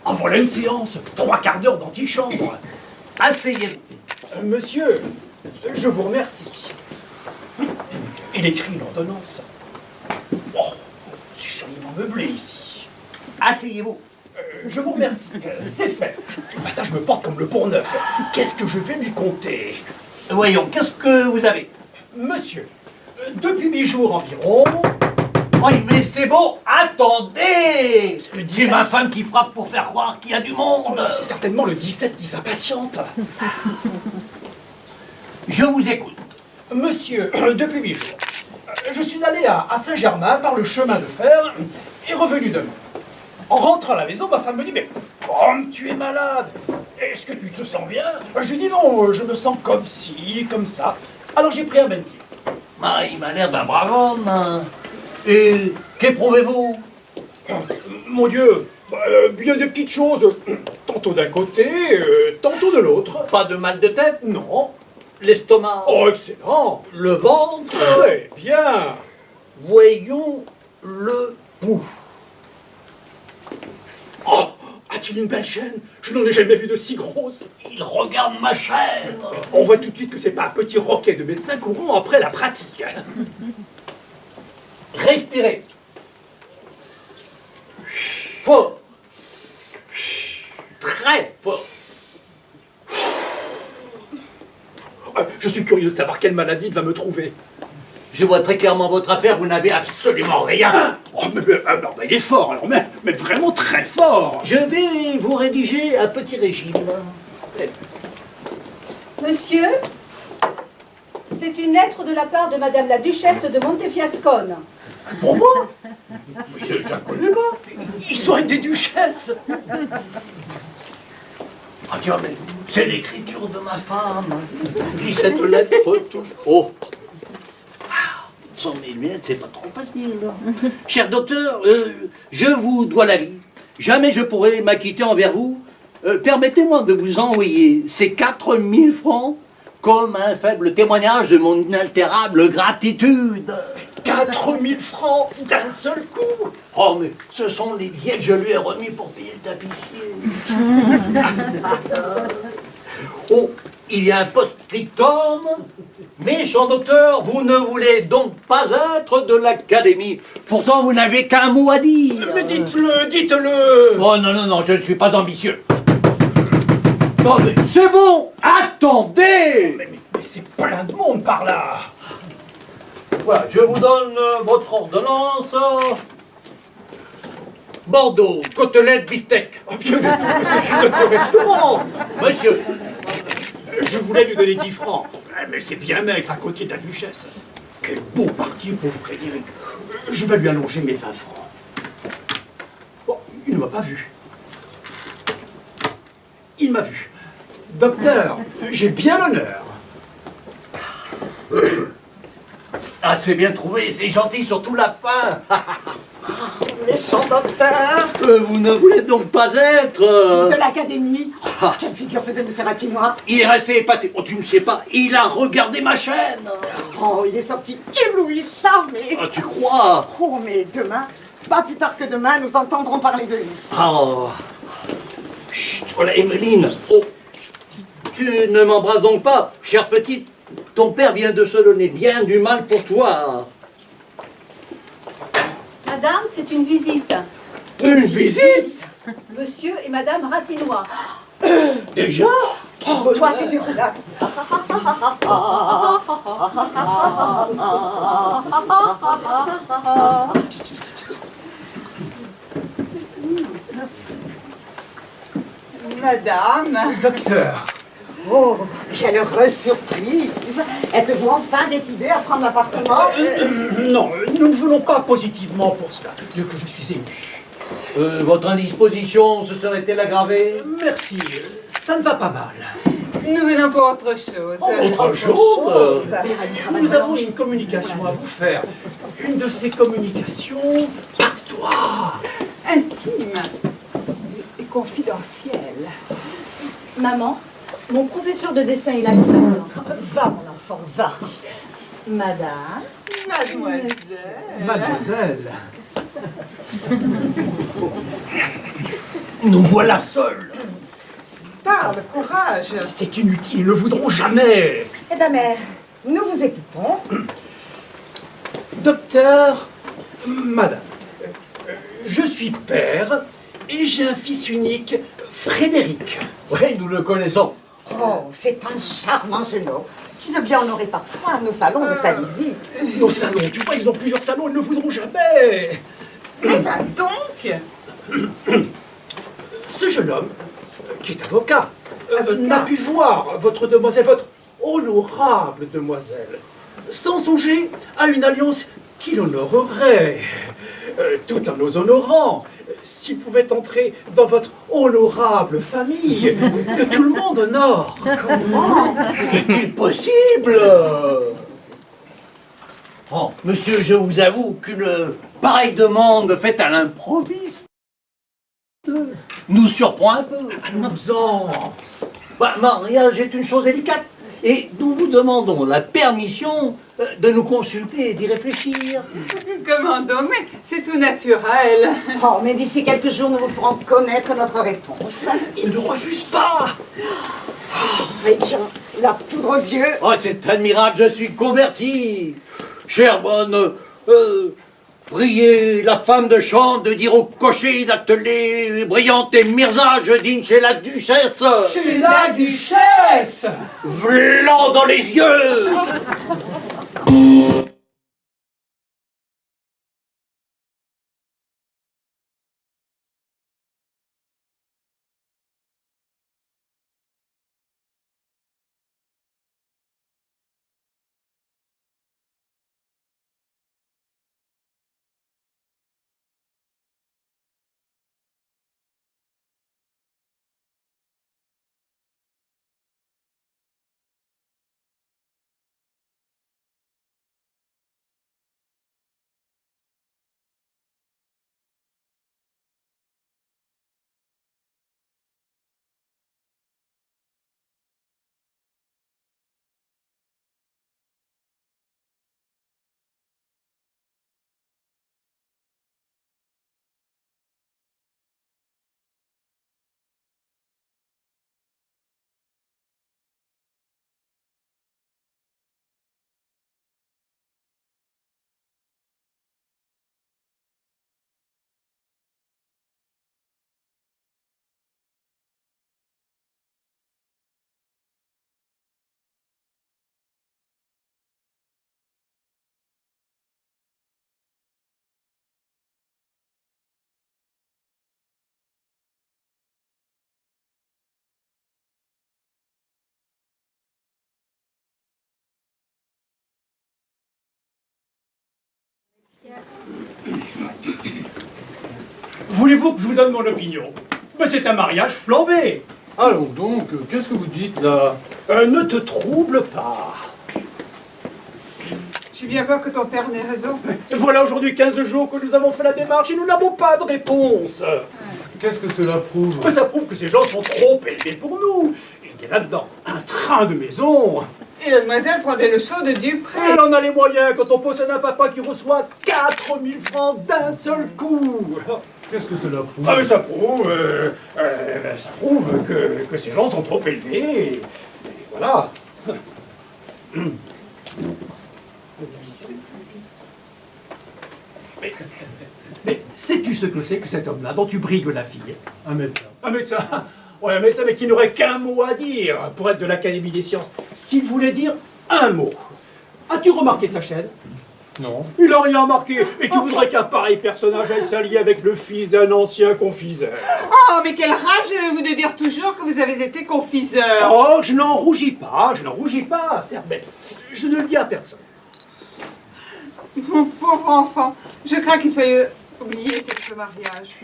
En voilà une séance, 3 quarts d'heure d'antichambre. Asseyez-vous. Monsieur, je vous remercie. Il écrit une ordonnance. Oh, c'est joliment meublé ici. Asseyez-vous. Je vous remercie, c'est fait. Bah ça, je me porte comme le Pont-Neuf. Qu'est-ce que je vais lui compter? Voyons, qu'est-ce que vous avez? Monsieur, depuis 8 jours environ... Oui, mais c'est bon, attendez! Le C'est 17. ma femme qui frappe pour faire croire qu'il y a du monde. C'est certainement le 17 qui s'impatiente. Je vous écoute. Monsieur, depuis 8 jours, je suis allé à Saint-Germain par le chemin de fer et revenu demain. En rentrant à la maison, ma femme me dit « Mais comme tu es malade, est-ce que tu te sens bien ?» Je lui dis « Non, je me sens comme ci, comme ça. » Alors j'ai pris un bain de pied. Ah, il m'a l'air d'un brave homme. Hein. Et qu'éprouvez-vous? Mon Dieu, bien des petites choses, tantôt d'un côté, tantôt de l'autre. Pas de mal de tête? Non. L'estomac? Oh, excellent. Le ventre? Très bien. Voyons le pouls. Oh, a-t-il une belle chaîne? Je n'en ai jamais vu de si grosse. Il regarde ma chaîne. On voit tout de suite que c'est pas un petit roquet de médecin courant après la pratique. Respirez. Fort. Très fort. Je suis curieux de savoir quelle maladie il va me trouver. Je vois très clairement votre affaire, vous n'avez absolument rien. Oh, non, mais il est fort, alors, mais vraiment très fort. Je vais vous rédiger un petit régime. Monsieur, c'est une lettre de la part de Madame la Duchesse de Montefiascone. Pour moi? Mais je ne la connais pas. Ils soignent des duchesses. Ah tiens, mais c'est l'écriture de ma femme. 17 lettres, tout. Oh. Sans mes lunettes, c'est pas trop facile. Cher docteur, je vous dois la vie. Jamais je pourrai m'acquitter envers vous. Permettez-moi de vous envoyer ces 4000 francs comme un faible témoignage de mon inaltérable gratitude. 4000 francs d'un seul coup. Oh, mais ce sont les billets que je lui ai remis pour payer le tapissier. Oh, il y a un post-scriptum. Méchant docteur, vous ne voulez donc pas être de l'académie. Pourtant, vous n'avez qu'un mot à dire. Mais dites-le, dites-le. Oh non, non, non, je ne suis pas ambitieux. Non, mais c'est bon, attendez. Mais c'est plein de monde par là. Voilà, je vous donne votre ordonnance. Bordeaux, côtelette, beefsteak. Oh, bien, mais c'est notre restaurant. Monsieur, Je voulais lui donner 10 francs. Mais c'est bien maigre à côté de la duchesse. Quel beau parti pour Frédéric. Je vais lui allonger mes 20 francs. Bon, il ne m'a pas vu. Il m'a vu. Docteur, j'ai bien l'honneur. ah, c'est bien trouvé, c'est gentil, surtout la fin. Méchant docteur Vous ne voulez donc pas être... de l'académie. Oh, quelle figure faisait M. Ratinois. Il est resté épaté. Oh, tu ne sais pas, il a regardé ma chaîne. Oh, il est sorti ébloui, charmé. Ah, tu crois? Oh, mais demain, pas plus tard que demain, nous entendrons parler de lui. Oh. Chut, voilà, Emeline. Oh. Tu ne m'embrasses donc pas, chère petite. Ton père vient de se donner bien du mal pour toi. Madame, c'est une visite. Une visite? Monsieur et Madame Ratinois. Déjà? Oh, toi, fais des roulades. Madame, Docteur, Oh, quelle heureuse surprise. Êtes-vous enfin décidé à prendre l'appartement non, nous ne voulons pas positivement pour cela, Dieu que je suis ému. Votre indisposition se serait-elle aggravée? Merci, ça ne va pas mal. nous venons pour autre chose. Autre chose? Nous avons une communication à vous faire. Une de ces communications par toi. Intime et confidentielle. Maman, mon professeur de dessin, il a qui maintenant? Va, mon enfant, va. Madame. Mademoiselle. Mademoiselle. Nous voilà seuls. Parle, courage. C'est inutile, ils ne voudront jamais. Eh bien, mère, nous vous écoutons. Docteur, madame, je suis père et j'ai un fils unique, Frédéric. Oui, nous le connaissons. Oh, c'est un charmant jeune homme qui veut bien honorer parfois nos salons de sa visite. Nos salons, tu vois, ils ont plusieurs salons, ils ne voudront jamais. Mais va donc. Ce jeune homme, qui est avocat, n'a pu voir votre demoiselle, votre honorable demoiselle, sans songer à une alliance qui l'honorerait, tout en nous honorant, s'il pouvait entrer dans votre honorable famille, que tout le monde honore. Comment est-il possible? Oh, monsieur, je vous avoue qu'une pareille demande faite à l'improviste nous surprend un peu. Nous-en. Bah, mariage est une chose délicate et nous vous demandons la permission de nous consulter et d'y réfléchir. Comment donc, mais c'est tout naturel. Oh, mais d'ici quelques jours, nous vous ferons connaître notre réponse. Il ne refuse pas. Eh bien, la poudre aux yeux. Oh, c'est admirable, je suis converti. Chère bonne, priez la femme de chambre de dire au cocher d'atteler Brillante et Mirza, je dîne chez la duchesse. Chez la duchesse. Vlan dans les yeux. Voulez-vous que je vous donne mon opinion? Mais c'est un mariage flambé. Allons donc, qu'est-ce que vous dites là? Ne te trouble pas. J'ai bien peur que ton père n'ait raison. Voilà aujourd'hui 15 jours que nous avons fait la démarche et nous n'avons pas de réponse. Qu'est-ce que cela prouve? Ça prouve que ces gens sont trop élevés pour nous. Il y a là-dedans un train de maison. Et la demoiselle prendrait le chaud de Dupré. Elle en a les moyens quand on possède un papa qui reçoit 4000 francs d'un seul coup. Qu'est-ce que cela prouve? Ah mais ça prouve que ces gens sont trop élevés. Et voilà. Mais sais-tu ce que c'est que cet homme-là dont tu brigues la fille? Un médecin. Un médecin? Ouais, un médecin, mais qui n'aurait qu'un mot à dire pour être de l'Académie des sciences. S'il voulait dire un mot. As-tu remarqué sa chaîne? Non. Il n'a rien remarqué. Et tu voudrais qu'un pareil personnage aille s'allier avec le fils d'un ancien confiseur? Oh, mais quelle rage avez-vous de dire toujours que vous avez été confiseur? Oh, je n'en rougis pas, certes, mais je ne le dis à personne. Mon pauvre enfant, je crains qu'il faille oublier ce mariage.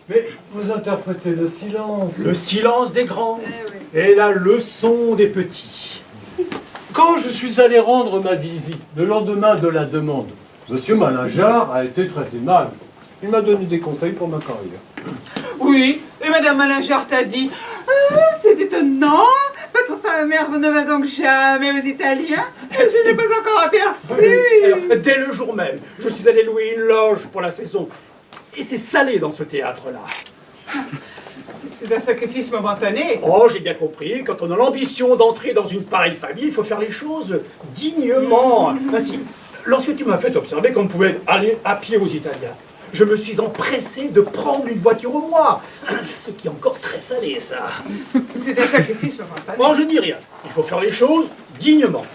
Mais vous interprétez le silence. Le silence des grands Eh oui. et la leçon des petits. Quand je suis allé rendre ma visite, le lendemain de la demande, Monsieur Malingear a été très aimable. Il m'a donné des conseils pour ma carrière. Oui, et Madame Malingear t'a dit ah, c'est étonnant, votre femme mère ne va donc jamais aux Italiens? Je n'ai pas encore aperçu. Alors, dès le jour même, je suis allé louer une loge pour la saison. Et c'est salé dans ce théâtre-là. C'est un sacrifice momentané. Oh, j'ai bien compris, quand on a l'ambition d'entrer dans une pareille famille, il faut faire les choses dignement. Ainsi, lorsque tu m'as fait observer qu'on ne pouvait aller à pied aux Italiens, je me suis empressé de prendre une voiture au mois. Ce qui est encore très salé, ça. C'est un sacrifice momentané. Bon, je dis rien. Il faut faire les choses dignement.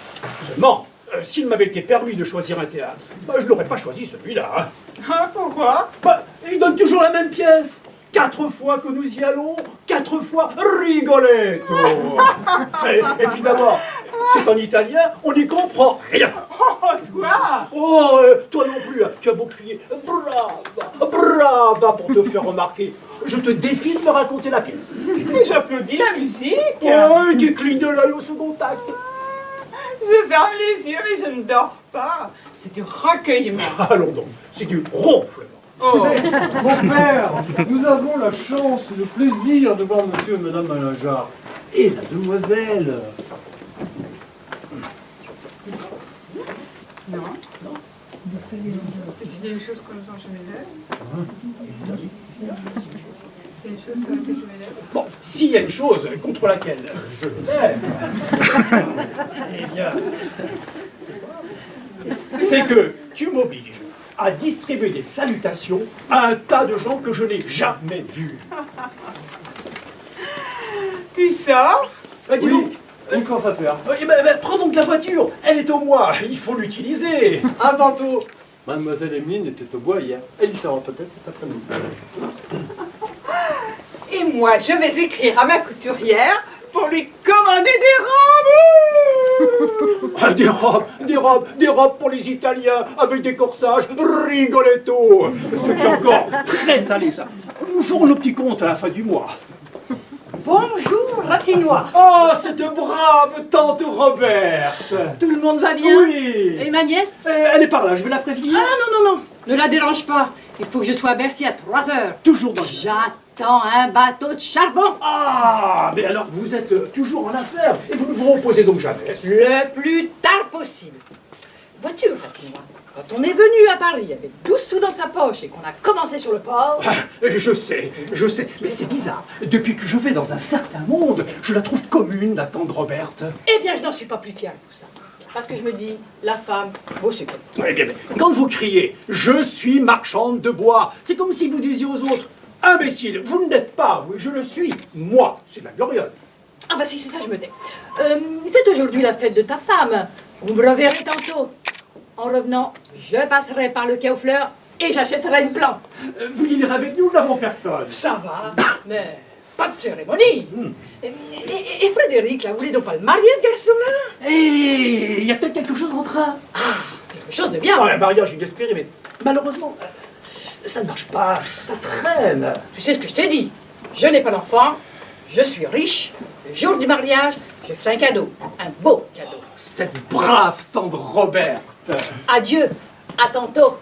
Seulement, s'il m'avait été permis de choisir un théâtre, je n'aurais pas choisi celui-là. Hein. Ah, pourquoi? Il donne toujours la même pièce. 4 fois que nous y allons, 4 fois Rigoletto. Et puis d'abord, c'est en italien, on n'y comprend rien. Oh, toi! Oh, toi non plus, hein. Tu as beau crier brava, brava pour te faire remarquer. Je te défie de me raconter la pièce. Mais j'applaudis la musique. Oh, et tu clignes de l'œil au second acte. Je ferme les yeux, mais je ne dors pas. C'est du recueillement. Allons donc, c'est du ronflement. Oh. Mon père, nous avons la chance et le plaisir de voir Monsieur et Madame Malingear. Et la demoiselle. Non. S'il y a une chose que je m'élève. C'est une chose sur laquelle je m'élève. Bon, s'il y a une chose contre laquelle je m'élève, eh bien, c'est que tu m'obliges à distribuer des salutations à un tas de gens que je n'ai jamais vus. Tu sors? Dis donc, Une course à faire. prends donc la voiture, elle est au mois, il faut l'utiliser. À tantôt. Mademoiselle Emeline était au bois hier. Elle y sera peut-être cet après-midi. Et moi, je vais écrire à ma couturière pour lui commander des robes. Des robes pour les Italiens avec des corsages Rigoletto. Ce qui est encore très salé, ça. Nous ferons nos petits comptes à la fin du mois. Bonjour, Ratinois. Oh, cette brave tante Roberte. Tout le monde va bien? Oui. Et ma nièce? Elle est par là, je vais la prévenir. Ah non, ne la dérange pas. Il faut que je sois à Bercy à 3 heures. Toujours dans le... J'attends un bateau de charbon. Ah, mais alors vous êtes toujours en affaires et vous ne vous reposez donc jamais. Le plus tard possible. Vois-tu, Ratinois, quand on est venu à Paris avec 12 sous dans sa poche et qu'on a commencé sur le port... Je sais, mais c'est bizarre. Depuis que je vais dans un certain monde, je la trouve commune, la tante Roberte. Eh bien, je n'en suis pas plus fière que ça. Parce que je me dis, la femme vaut ce qu'elle vaut. Eh bien, mais quand vous criez « Je suis marchande de bois », c'est comme si vous disiez aux autres « Imbécile, vous ne l'êtes pas, oui, je le suis, moi, c'est de la gloriole. » Ah bah si, c'est ça, je me tais. C'est aujourd'hui la fête de ta femme. Vous me reverrez tantôt. En revenant, je passerai par le quai aux fleurs et j'achèterai une plante. Vous dînerez avec nous, nous n'avons personne. Ça va, mais pas de cérémonie. Et Frédéric, là, vous voulez donc pas le marier, ce garçon-là? Et il y a peut-être quelque chose entre un... Ah, quelque chose de bien. Un mariage inespéré, mais malheureusement, Ça ne marche pas, ça traîne. Tu sais ce que je t'ai dit? Je n'ai pas d'enfant, je suis riche. Le jour du mariage, je ferai un cadeau. Un beau cadeau. Cette brave tante Roberte. Adieu, à tantôt.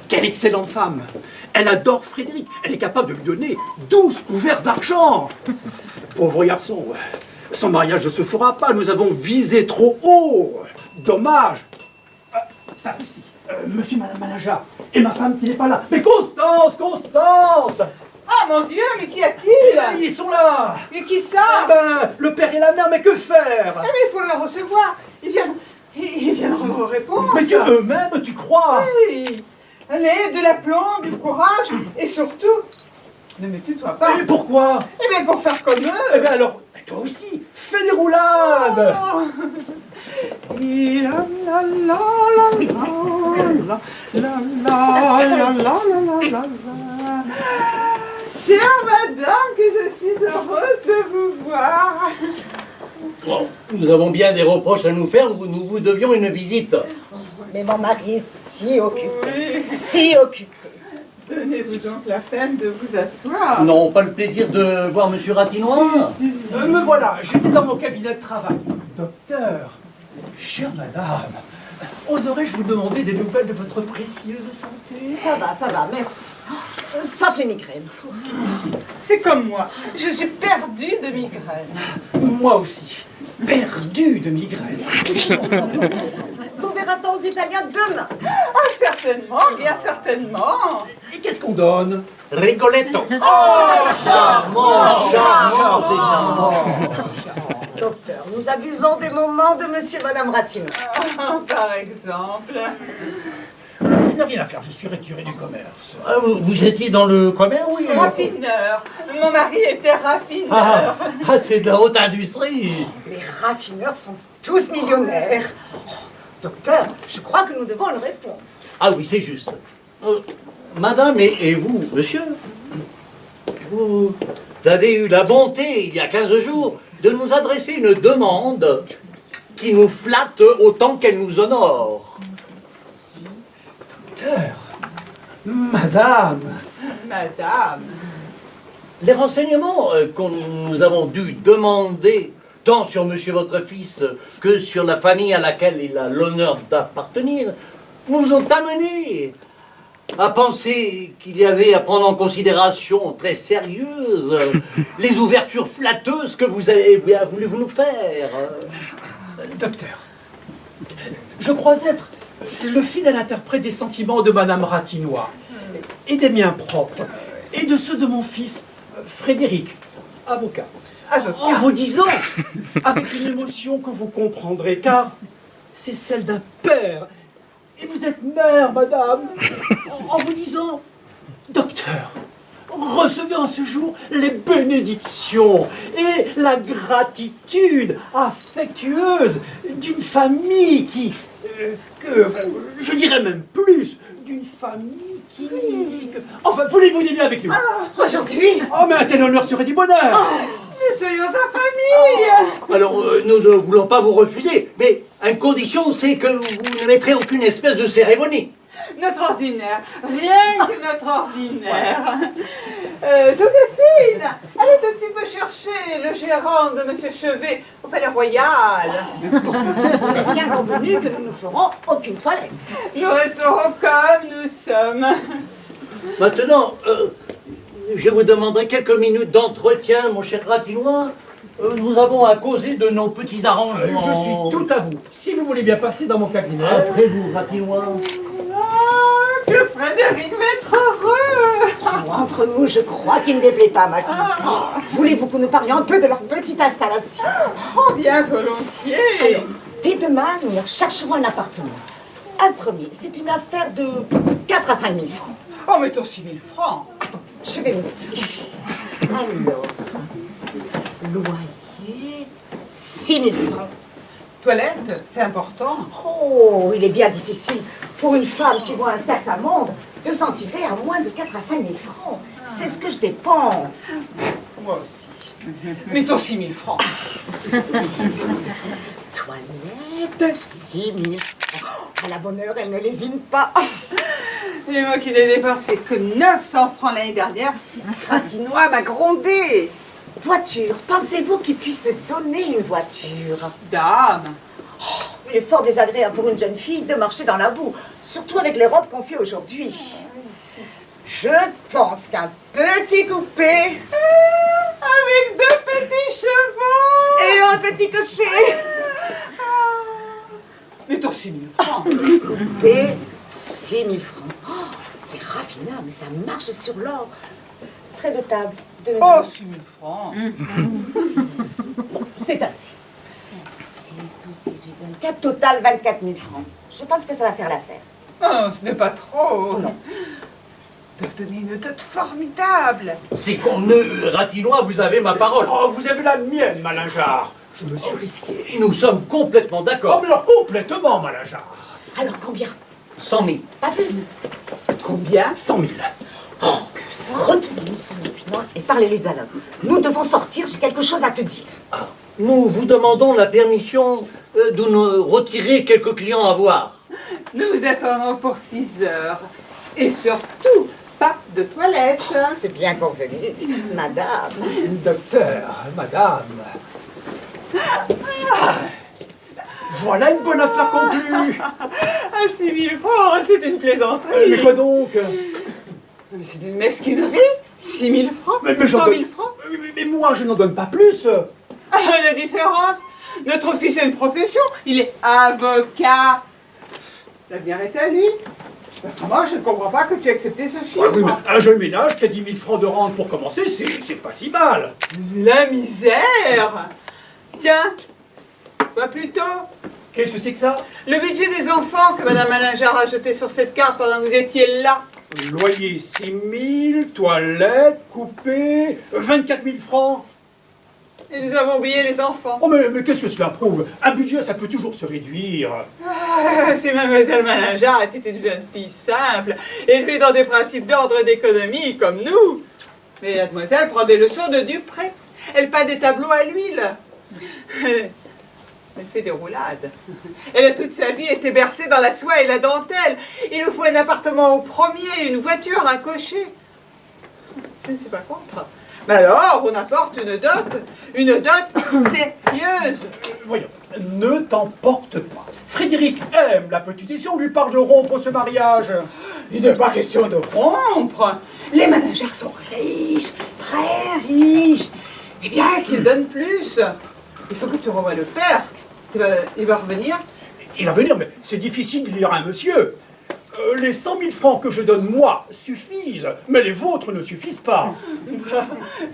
Quelle excellente femme. Elle adore Frédéric. Elle est capable de lui donner 12 couverts d'argent. Pauvre garçon. Son mariage ne se fera pas. Nous avons visé trop haut. Dommage. Ça ici. Monsieur et Madame Malaja. Et ma femme qui n'est pas là. Mais Constance, Constance. Ah mon Dieu, mais qu'y a-t-il? Ils sont là. Et qui ça? Ah ben, le père et la mère, mais que faire? Eh mais il faut les recevoir. Ils viendront vous répondre. Mais eux-mêmes, tu crois? Oui. Allez, de l'aplomb, du courage, et surtout, ne me tutoie pas. Et pourquoi? Eh bien, pour faire comme eux. Eh bien alors, toi aussi, fais des roulades. Chère madame, que je suis heureuse de vous voir. Bon, nous avons bien des reproches à nous faire, nous vous devions une visite. Mais mon mari est si occupé, Oui. si occupé. Donnez-vous donc la peine de vous asseoir. Non, pas le plaisir de voir Monsieur Ratinois. Me voilà, j'étais dans mon cabinet de travail. Docteur, chère madame, oserais-je vous demander des nouvelles de votre précieuse santé? Ça va, merci. Sauf les migraines. C'est comme moi, je suis perdue de migraine. Moi aussi, perdu de migraine. Vous verra-t-on aux Italiens demain? Ah, certainement, bien certainement. Et qu'est-ce qu'on donne? Rigoletto. Charmant, Charmant, c'est charmant. Docteur, nous abusons des moments de monsieur et madame Ratino. Ah, par exemple. Je n'ai rien à faire, je suis retiré du commerce. Ah, vous étiez dans le commerce, oui? Raffineur. Mon mari était raffineur. C'est de la haute industrie. Les raffineurs sont tous millionnaires. Oh, docteur, je crois que nous devons une réponse. Ah oui, c'est juste. Madame et vous, monsieur, vous avez eu la bonté, il y a 15 jours, de nous adresser une demande qui nous flatte autant qu'elle nous honore. Docteur, madame. Madame. Les renseignements que nous avons dû demander, tant sur monsieur votre fils que sur la famille à laquelle il a l'honneur d'appartenir, nous ont amenés à penser qu'il y avait à prendre en considération très sérieuse les ouvertures flatteuses que vous avez voulu nous faire. Docteur, je crois être le fidèle interprète des sentiments de Madame Ratinois et des miens propres et de ceux de mon fils Frédéric, avocat. En vous disant, avec une émotion que vous comprendrez, car c'est celle d'un père, et vous êtes mère, madame, en vous disant, docteur, recevez en ce jour les bénédictions et la gratitude affectueuse d'une famille qui, je dirais même plus, d'une famille qui... Enfin, voulez-vous dîner avec nous? Aujourd'hui? Oh, mais un tel honneur serait du bonheur. Nous soyons en famille. Alors, nous ne voulons pas vous refuser, mais une condition, c'est que vous ne mettrez aucune espèce de cérémonie. Notre ordinaire, rien que notre ordinaire. Joséphine, allez tout de suite me chercher le gérant de Monsieur Chevet au Palais Royal. Bien convenu que nous ne ferons aucune toilette. Nous resterons comme nous sommes. Maintenant, je vous demanderai quelques minutes d'entretien, mon cher Ratinois. Nous avons à causer de nos petits arrangements. Je suis tout à vous. Si vous voulez bien passer dans mon cabinet. Après vous, Ratinois. Ah, que Frédéric va être heureux. Oh, entre nous, je crois qu'il ne déplaît pas, ma fille. Voulez-vous que nous parlions un peu de leur petite installation? Oh, bien volontiers. Alors, dès demain, nous leur chercherons un appartement. Un premier, c'est une affaire de 4 à 5 000 francs. Oh, mettons 6 000 francs. Attends, je vais noter. Alors, loyer, 6 000 francs. Toilette, c'est important. Oh, il est bien difficile pour une femme qui voit un certain monde de s'en tirer à moins de 4 à 5 000 francs. C'est ce que je dépense. Moi aussi. Mettons 6 000 francs. Toilette, 6 000 francs. À la bonne heure, elle ne lésine pas. Et moi qui n'ai dépensé que 900 francs l'année dernière, Gratinois m'a grondé. Voiture, pensez-vous qu'il puisse se donner une voiture? Dame. Il est fort désagréable pour une jeune fille de marcher dans la boue, surtout avec les robes qu'on fait aujourd'hui. Je pense qu'un petit coupé Avec 2 petits chevaux. et un petit cocher. Mais ton 6 000 francs. Coupé, 6 000 francs. Oh, c'est raffinable, mais ça marche sur l'or. Frais de table, 2 000 Oh, francs. 6 000 francs. Bon, c'est assez. 6, 12, 18, 24, total 24 000 francs. Je pense que ça va faire l'affaire. Oh, ce n'est pas trop. Non. Ils peuvent donner une dot formidable. C'est qu'on ne... Ratinois, vous avez ma parole. Oh, vous avez la mienne, Malingear. Je me suis risqué. Nous sommes complètement Oh, d'accord. mais alors complètement, Malingear. Alors combien? 100 000. Pas plus. Combien? 100 000. Retenez-nous ce maintenant et parlez-lui dialogue. Nous devons sortir, j'ai quelque chose à te dire. Nous vous demandons la permission de nous retirer quelques clients à voir. Nous attendons pour 6 heures. Et surtout, pas de toilette. C'est bien convenu, madame. Docteur, madame. Voilà une bonne affaire conclue. Ah, 6 000 francs, c'est une plaisanterie. Mais quoi donc? Mais c'est une mesquinerie. 6 000 francs, Mais 100 j'en 000 donne- francs. Mais moi, je n'en donne pas plus. Ah, la différence. Notre fils a une profession. Il est avocat. L'avenir est à lui. Moi, je ne comprends pas que tu aies accepté ce chiffre. Ouais, oui, mais un jeune ménage qui a 10 000 francs de rente pour commencer, c'est pas si mal. La misère. Tiens, pas plus tôt. Qu'est-ce que c'est que ça? Le budget des enfants que Madame Malingear a jeté sur cette carte pendant que vous étiez là. Loyer 6 000, toilette, coupé, 24 000 francs. Et nous avons oublié les enfants. Oh, mais qu'est-ce que cela prouve? Un budget, ça peut toujours se réduire. Ah, si Mademoiselle Malingear était une jeune fille simple, élevée dans des principes d'ordre et d'économie comme nous. Mais Mademoiselle prend des leçons de Dupré. Elle peint des tableaux à l'huile. Elle fait des roulades. Elle a toute sa vie été bercée dans la soie et la dentelle. Il nous faut un appartement au premier, une voiture, un cocher. Je ne suis pas contre. Mais alors, on apporte une dot sérieuse. Voyons, ne t'emporte pas. Frédéric aime la petite et si on lui parle de rompre ce mariage? Il n'est pas question de rompre. Les managers sont riches, très riches. Eh bien, qu'ils donnent plus. Il faut que tu revoies le père. Il va revenir. Il va venir, mais c'est difficile de dire à un monsieur. Les 100 000 francs que je donne moi suffisent, mais les vôtres ne suffisent pas.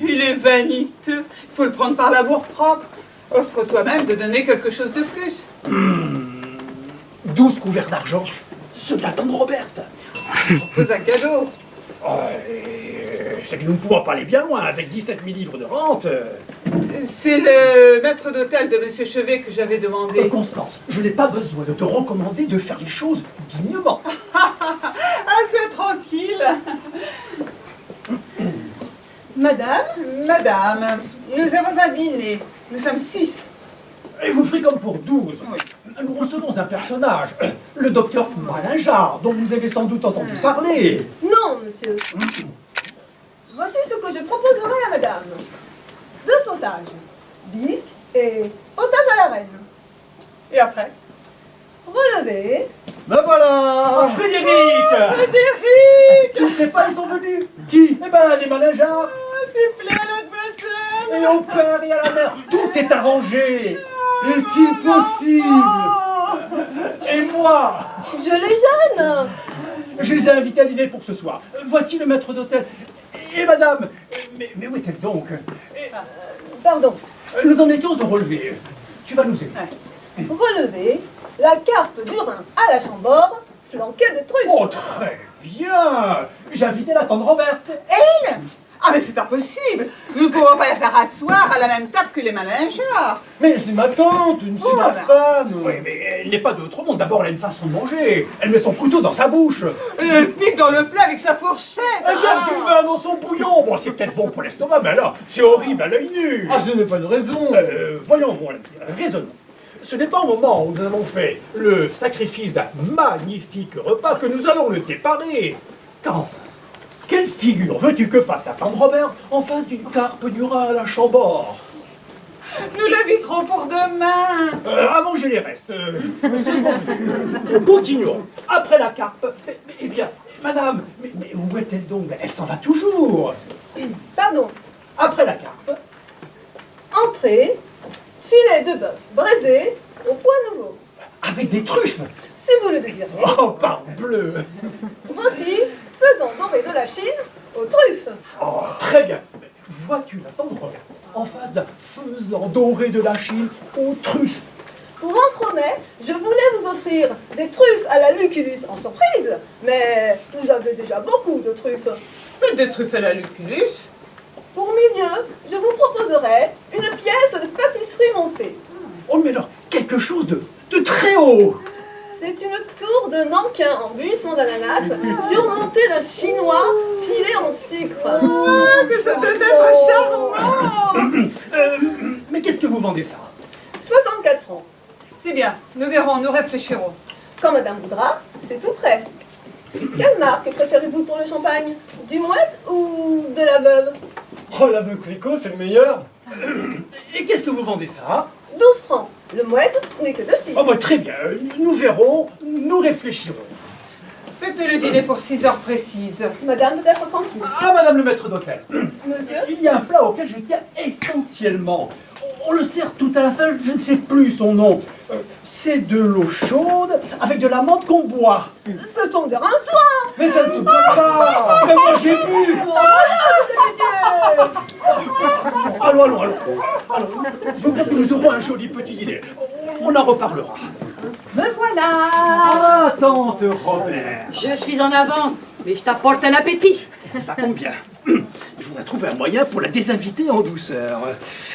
Il est vaniteux. Il faut le prendre par l'amour propre. Offre toi-même de donner quelque chose de plus. 12 couverts d'argent, ceux de la tante Roberte. Propose un cadeau. C'est que nous ne pouvons pas aller bien loin avec 17 000 livres de rente. C'est le maître d'hôtel de Monsieur Chevet que j'avais demandé. Constance, je n'ai pas besoin de te recommander de faire les choses dignement. Ah, sois tranquille. Madame, nous avons un dîner. Nous sommes 6. Et vous ferez comme pour 12. Oui. Nous recevons un personnage, le docteur Malingear, dont vous avez sans doute entendu parler. Non, monsieur. Voici ce que je proposerai à madame. 2 potages, bisque et potage à la reine. Et après? Relevé. Ben voilà. Frédéric Frédéric! Tu ne sais pas, ils sont venus. Qui? Eh ben, les Malingear. S'il plaît, mademoiselle. Et au père et à la mère, tout est arrangé. Est-il possible? Et moi, Je les gêne. je les ai invités à dîner pour ce soir. Voici le maître d'hôtel. Et madame, mais où est-elle donc? Pardon. Nous en étions au relevé. Tu vas nous aider. Relevé. La carpe du Rhin à la Chambord, flanquée de truffes. Oh, très bien. J'ai invité la tante Roberte. Elle? Ah, mais c'est impossible. Nous ne pouvons pas la faire asseoir à la même table que les Malingear. Mais c'est ma tante, c'est Oh, ma bah. femme. Oui, mais elle n'est pas de l'autre monde. D'abord, elle a une façon de manger. Elle met son couteau dans sa bouche. Elle pique dans le plat avec sa fourchette. Elle donne du vin dans son bouillon. Bon, c'est peut-être bon pour l'estomac, mais alors, c'est horrible à l'œil nu. Ah, ce n'est pas une raison. Voyons, mon ami, raisonnons. ce n'est pas au moment où nous avons fait le sacrifice d'un magnifique repas que nous allons le déparer. Qu'enfin, quelle figure veux-tu que fasse à Tante Robert en face d'une carpe du Rhin à la Chambord? Nous l'éviterons pour demain. À manger les restes. Continuons. Après la carpe, eh bien, madame, mais où est-elle donc? Elle s'en va toujours. Pardon. Après la carpe. Entrée, filet de bœuf braisé au pois nouveau. Avec des truffes. Si vous le désirez. Oh, parbleu. Rôti, faisant doré de la Chine aux truffes. Oh, très bien. Mais vois-tu la Tante Robert en face d'un faisan doré de la Chine aux truffes? Pour entremets, je voulais vous offrir des truffes à la Lucullus en surprise, mais vous avez déjà beaucoup de truffes. Faites des truffes à la Lucullus. Pour milieu, je vous proposerai une pièce de pâtisserie montée. Oh, mais alors, quelque chose de très haut. C'est une tour de Nankin en buisson d'ananas, surmontée d'un chinois filé en sucre. Ah, que ça doit être charmant. Mais qu'est-ce que vous vendez ça? 64 francs. C'est bien, nous verrons, nous réfléchirons. Quand madame voudra, c'est tout prêt. Quelle marque préférez-vous pour le champagne? Du Mouette ou de la Veuve? Oh, la veuve Clicquot, c'est le meilleur. Et qu'est-ce que vous vendez ça? 12 francs. Le Mouette n'est que de 6. Oh, bah, très bien. Nous verrons, nous réfléchirons. Faites le dîner pour 6 heures précises. Madame peut être tranquille. Ah, madame le maître d'hôtel. Monsieur? Il y a un plat auquel je tiens essentiellement. On le sert tout à la fin, je ne sais plus son nom. C'est de l'eau chaude avec de la menthe qu'on boit. Ce sont des rince-doigts. Mais ça ne se peut pas. Mais moi j'ai bu. Messieurs! Allons. Je crois que nous aurons un joli petit dîner. On en reparlera. Me voilà. Ah, Tante Robert. Je suis en avance, mais je t'apporte un appétit. Ça tombe bien. Il faudrait trouver un moyen pour la désinviter en douceur.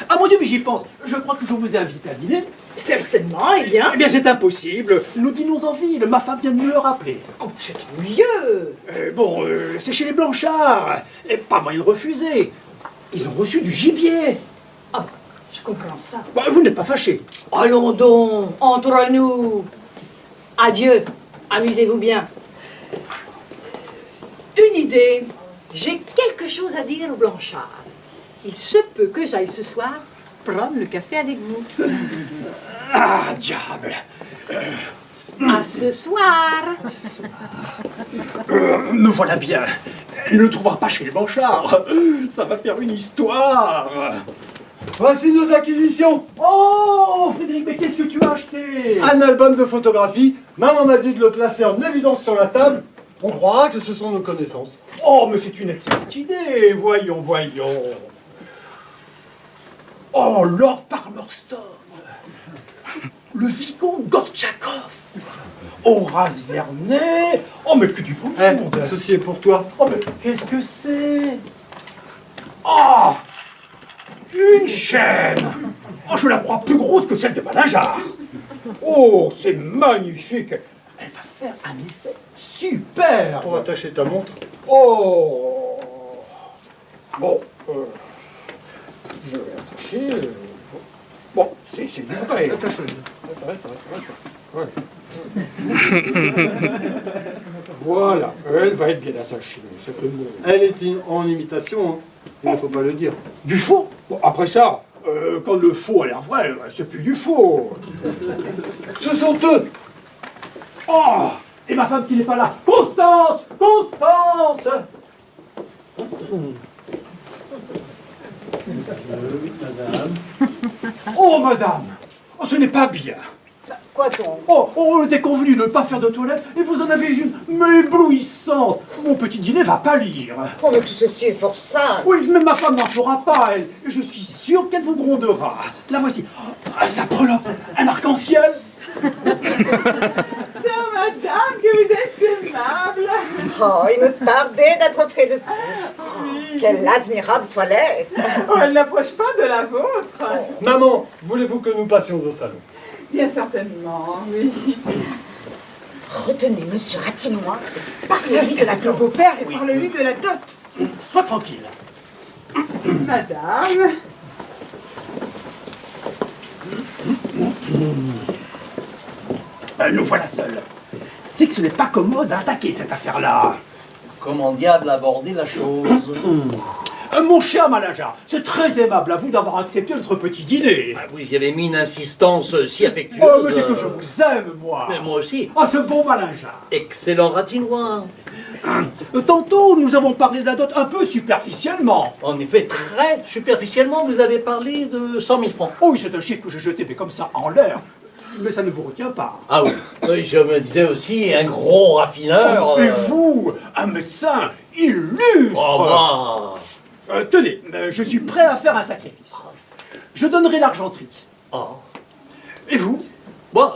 Ah mon Dieu, mais j'y pense. Je crois que je vous ai invité à dîner. Certainement, eh bien. Eh bien, c'est impossible. Nous dînons en ville. Ma femme vient de me le rappeler. Oh, c'est un lieu. C'est chez les Blanchard. Et pas moyen de refuser. Ils ont reçu du gibier. Ah, je comprends ça. Bah, vous n'êtes pas fâché. Allons donc, entre nous. Adieu, amusez-vous bien. Une idée. J'ai quelque chose à dire au Blanchard. Il se peut que j'aille ce soir prendre le café avec vous. Ah, diable. À ce soir. Me voilà bien. Elle ne le trouvera pas chez les Blanchard. Ça va faire une histoire. Voici nos acquisitions. Oh, Frédéric, mais qu'est-ce que tu as acheté? Un album de photographies. Maman m'a dit de le placer en évidence sur la table. On croira que ce sont nos connaissances. Oh, mais c'est une excellente idée. Voyons. Oh, Lord Palmerston. Le vicomte Gortchakov. Horace Vernet. Oh, mais que du beau monde. Ceci est pour toi. Oh, mais qu'est-ce que c'est? Oh, une chaîne. Oh, je la crois plus grosse que celle de Malingear. Oh, c'est magnifique. Elle va faire un effet super. Pour attacher ta montre. Oh. Bon, je vais attacher. Bon, c'est du vrai. Voilà, elle va être bien attachée. C'est le mot. Elle est en imitation, hein. Il ne faut pas le dire. Du faux? Bon, après ça, quand le faux a l'air vrai, c'est plus du faux. Ce sont eux. Oh, et ma femme qui n'est pas là. Constance! Madame. Oh, madame! Oh, ce n'est pas bien. Quoi donc? Oh, on était convenu de ne pas faire de toilette et vous en avez une éblouissante. Mon petit dîner va pâlir. Oh, mais tout ceci est fort simple. Oui, mais ma femme n'en fera pas, elle. Je suis sûr qu'elle vous grondera. La voici. Ah, ça prend un arc-en-ciel. Chère madame, que vous êtes aimable. Oh, il me tardait d'être près de vous. Quelle admirable toilette. Oh, elle n'approche pas de la vôtre. Maman, voulez-vous que nous passions au salon? Bien certainement, oui. Retenez, monsieur Ratinois. Parlez-lui de la dot. Beau-père et parlez-lui de la dot. Sois tranquille. Madame. Nous voilà seuls. C'est que ce n'est pas commode d'attaquer cette affaire-là. Comment diable aborder la chose? Mon cher Malingear, c'est très aimable à vous d'avoir accepté notre petit dîner. Ah, vous y avez mis une insistance si affectueuse. Oh, mais c'est que je vous aime, moi. Mais moi aussi. Ah, ce bon Malingear. Excellent ratinois. Tantôt, nous avons parlé de la dot un peu superficiellement. En effet, très superficiellement, vous avez parlé de 100 000 francs. Oh oui, c'est un chiffre que j'ai jeté, mais comme ça, en l'air. Mais ça ne vous retient pas. Ah oui, oui, je me disais aussi un gros raffineur. Et vous, un médecin illustre. Oh, bah. Tenez, je suis prêt à faire un sacrifice. Je donnerai l'argenterie. Oh. Et vous? Bon,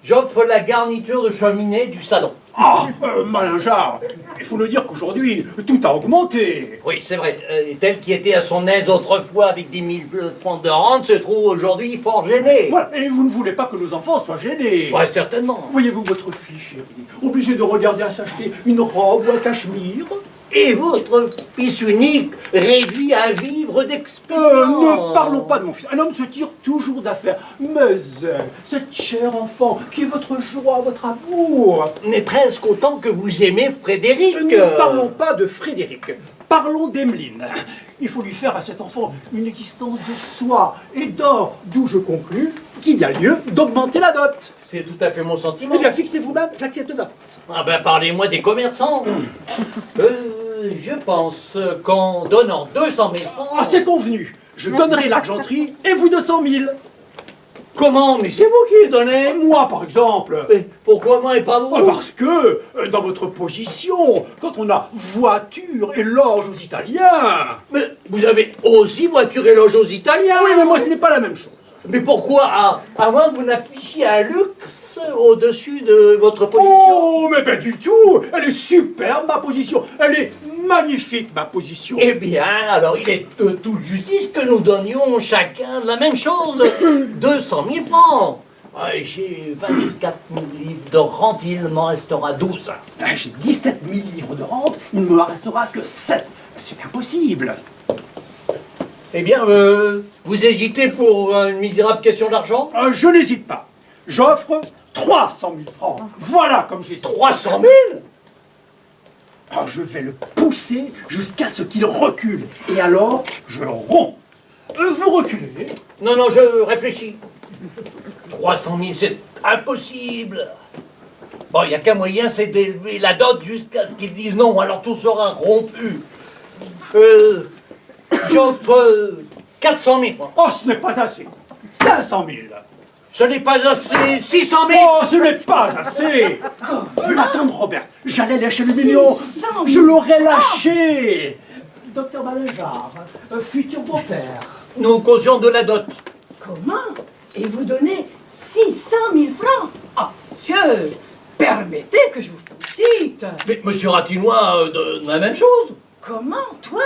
j'offre la garniture de cheminée du salon. Ah, Malingear, il faut le dire qu'aujourd'hui, tout a augmenté. Oui, c'est vrai. Tel qui était à son aise autrefois avec 10 000 francs de rente se trouve aujourd'hui fort gêné. Voilà, et vous ne voulez pas que nos enfants soient gênés. Ouais, certainement. Voyez-vous votre fille, chérie, obligée de regarder à s'acheter une robe ou un cachemire. Et votre fils unique réduit à vivre d'expérience. Ne parlons pas de mon fils. Un homme se tire toujours d'affaires. Mais cette chère enfant, qui est votre joie, votre amour. Mais presque autant que vous aimez Frédéric. Ne parlons pas de Frédéric. Parlons d'Emeline. Il faut lui faire à cet enfant une existence de soie et d'or, d'où je conclus qu'il y a lieu d'augmenter la dot. C'est tout à fait mon sentiment. Eh bien, fixez vous-même, j'accepte d'avance. Ah ben, parlez-moi des commerçants. Je pense qu'en donnant 200 000 francs... Ah, c'est convenu. Je donnerai l'argenterie et vous 200 000. Comment? Mais c'est vous qui les donnez. Moi, par exemple. Mais pourquoi moi et pas vous? Parce que, dans votre position, quand on a voiture et loge aux Italiens... Mais vous avez aussi voiture et loge aux Italiens. Oui, mais moi, ce n'est pas la même chose. Mais pourquoi? À moins que vous n'affichiez un luxe au-dessus de votre position. Oh, mais pas du tout. Elle est superbe, ma position. Elle est magnifique, ma position. Eh bien, alors il est de toute justice que nous donnions chacun la même chose. 200 000 francs. J'ai 24 000 livres de rente, il m'en restera 12. J'ai 17 000 livres de rente, il ne me restera que 7. C'est impossible. Eh bien, vous hésitez pour une misérable question d'argent? Je n'hésite pas. J'offre 300 000 francs. Voilà comme j'ai 300 000. Je vais le pousser jusqu'à ce qu'il recule. Et alors, je romps. Vous reculez. Non, non, je réfléchis. 300 000, c'est impossible. Bon, il n'y a qu'un moyen, c'est d'élever la dot jusqu'à ce qu'ils disent non, alors tout sera rompu. J'offre 400 000 francs. Oh, ce n'est pas assez. 500 000. Ce n'est pas assez. 600 000. Oh, ce n'est pas assez. Ma tante Robert, j'allais lâcher le million. Je l'aurais lâché. Docteur Malingear, futur beau-père. Nous causions de la dot. Comment? Et vous donnez 600 000 francs? Ah, monsieur, permettez que je vous félicite. Mais monsieur Ratinois, de la même chose. Comment, toi?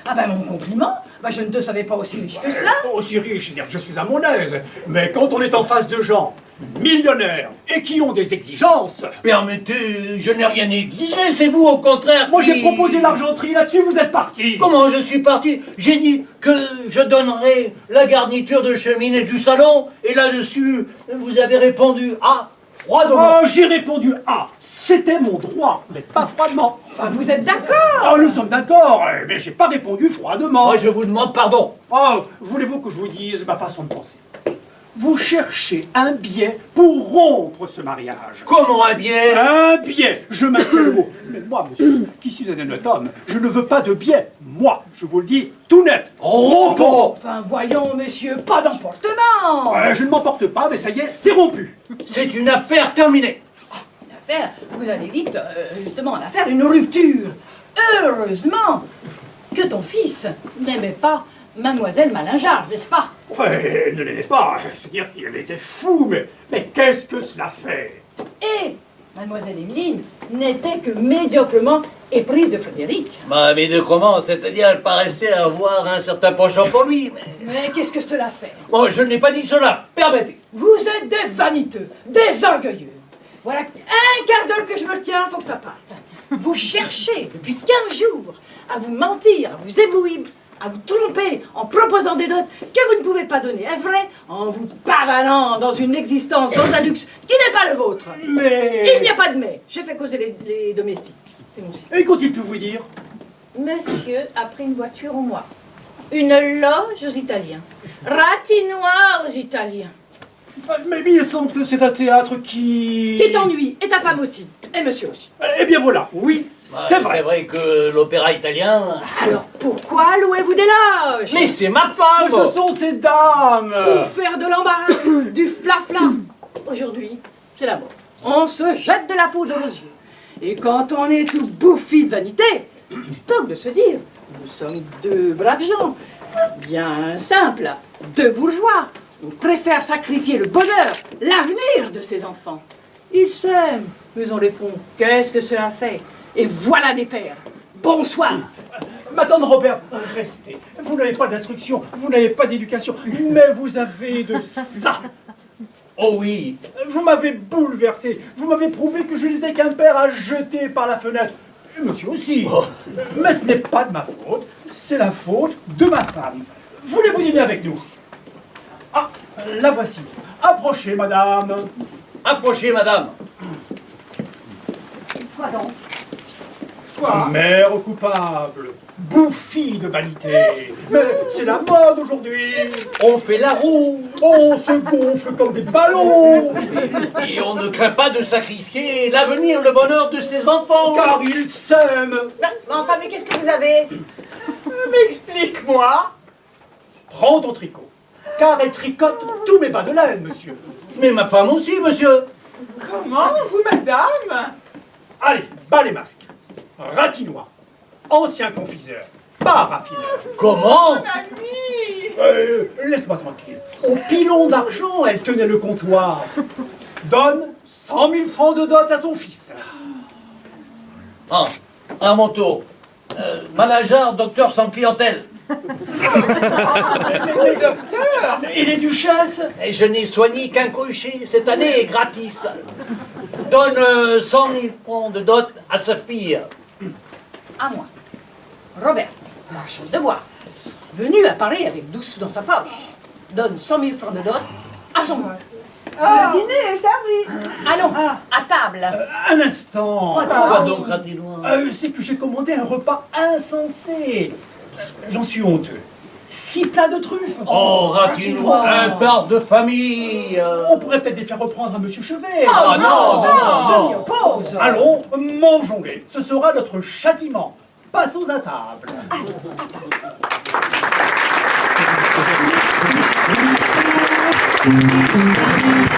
Ah ben mon compliment, ben, je ne te savais pas aussi riche que cela. Aussi riche, je suis à mon aise. Mais quand on est en face de gens millionnaires et qui ont des exigences... Permettez, je n'ai rien exigé, c'est vous au contraire. Moi qui... j'ai proposé l'argenterie, là-dessus vous êtes parti. Comment je suis parti? J'ai dit que je donnerais la garniture de cheminée du salon, et là-dessus, vous avez répondu ah, froidement. Oh, j'ai répondu ah, c'était mon droit, mais pas froidement. Enfin, vous êtes d'accord? Oh, nous sommes d'accord, mais j'ai pas répondu froidement. Moi, je vous demande pardon. Oh, voulez-vous que je vous dise ma façon de penser? Vous cherchez un biais pour rompre ce mariage. Comment un biais? Un biais, je maintiens le mot. Mais moi, monsieur, qui suis un honnête homme, je ne veux pas de biais. Moi, je vous le dis tout net. Rompons. Enfin, voyons, monsieur, pas d'emportement. Je ne m'emporte pas, mais ça y est, c'est rompu. C'est une affaire terminée. Une affaire, vous allez vite, justement, en affaire, une rupture. Heureusement que ton fils n'aimait pas Mademoiselle Malingear, n'est-ce pas? Ouais, ne l'aimait pas, c'est-à-dire qu'il était fou, mais qu'est-ce que cela fait? Et Mademoiselle Emeline n'était que médiocrement éprise de Frédéric. Bah, mais de comment? C'est-à-dire, elle paraissait avoir un certain penchant pour lui. Mais qu'est-ce que cela fait? Bon, je n'ai pas dit cela, permettez. Vous êtes des vaniteux, des orgueilleux. Voilà un quart d'heure que je me tiens, faut que ça parte. Vous cherchez depuis 15 jours à vous mentir, à vous à vous tromper en proposant des dots que vous ne pouvez pas donner, est-ce vrai? En vous pavanant dans une existence, dans un luxe qui n'est pas le vôtre. Mais... Il n'y a pas de mais. J'ai fait causer les domestiques. C'est mon système. Et qu'ont-ils pu vous dire? Monsieur a pris une voiture au mois. Une loge aux Italiens. Ratinois aux Italiens. Mais il semble que c'est un théâtre qui... Qui t'ennuie, et ta femme aussi, et monsieur aussi. Eh bien voilà, oui, c'est C'est vrai. vrai que l'opéra italien... Alors pourquoi louez-vous des loges? Mais c'est ma Mais femme! ce sont ces dames. Pour faire de l'embarras, du flafla. Aujourd'hui, c'est la mort. On se jette de la poudre aux yeux. Et quand on est tout bouffi de vanité, plutôt que de se dire, nous sommes deux braves gens, bien simples, deux bourgeois, on préfère sacrifier le bonheur, l'avenir de ses enfants. Ils s'aiment, mais on les fond. Qu'est-ce que cela fait? Et voilà des pères. Bonsoir. Ma tante Robert, restez. Vous n'avez pas d'instruction, vous n'avez pas d'éducation, mais vous avez de ça. Oh oui! Vous m'avez bouleversé, vous m'avez prouvé que je n'étais qu'un père à jeter par la fenêtre. Et monsieur aussi. Mais ce n'est pas de ma faute, c'est la faute de ma femme. Voulez-vous dîner avec nous? Ah, la voici. Approchez, madame. Approchez, madame! Quoi donc? Mère coupable, bouffie de vanité. Mais c'est la mode aujourd'hui. On fait la roue! On se gonfle comme des ballons. Et on ne craint pas de sacrifier l'avenir, le bonheur de ses enfants! Car ils s'aiment. Mais enfin, mais qu'est-ce que vous avez? Mais explique-moi. Prends ton tricot, car elle tricote tous mes bas de laine, monsieur. Mais ma femme aussi, monsieur! Comment, vous, madame? Allez, bas les masques. Ratinois, ancien confiseur, pas raffineur. Comment? Mamie! Laisse-moi tranquille. Au pilon d'argent, elle tenait le comptoir. Donne 100 000 francs de dot à son fils. Ah, à mon tour. Manager, docteur sans clientèle. Les docteurs! Et les duchesses? Et je n'ai soigné qu'un cocher cette année, gratis. Donne 100 000 francs de dot à sa fille. À moi. Robert, marchand de bois, venu à Paris avec 12 sous dans sa poche, donne 100 000 francs de dot à son mari. Le dîner est servi. Allons, à table. Un instant. Pourquoi donc, Ratinois? C'est que j'ai commandé un repas insensé. J'en suis honteux. 6 plats de truffes. Oh, Ratinois, un père de famille. On pourrait peut-être les faire reprendre à Monsieur Chevet. Ah non, Je m'y non, non. oppose. Allons, mangeons-les. Ce sera notre châtiment. Passons à table.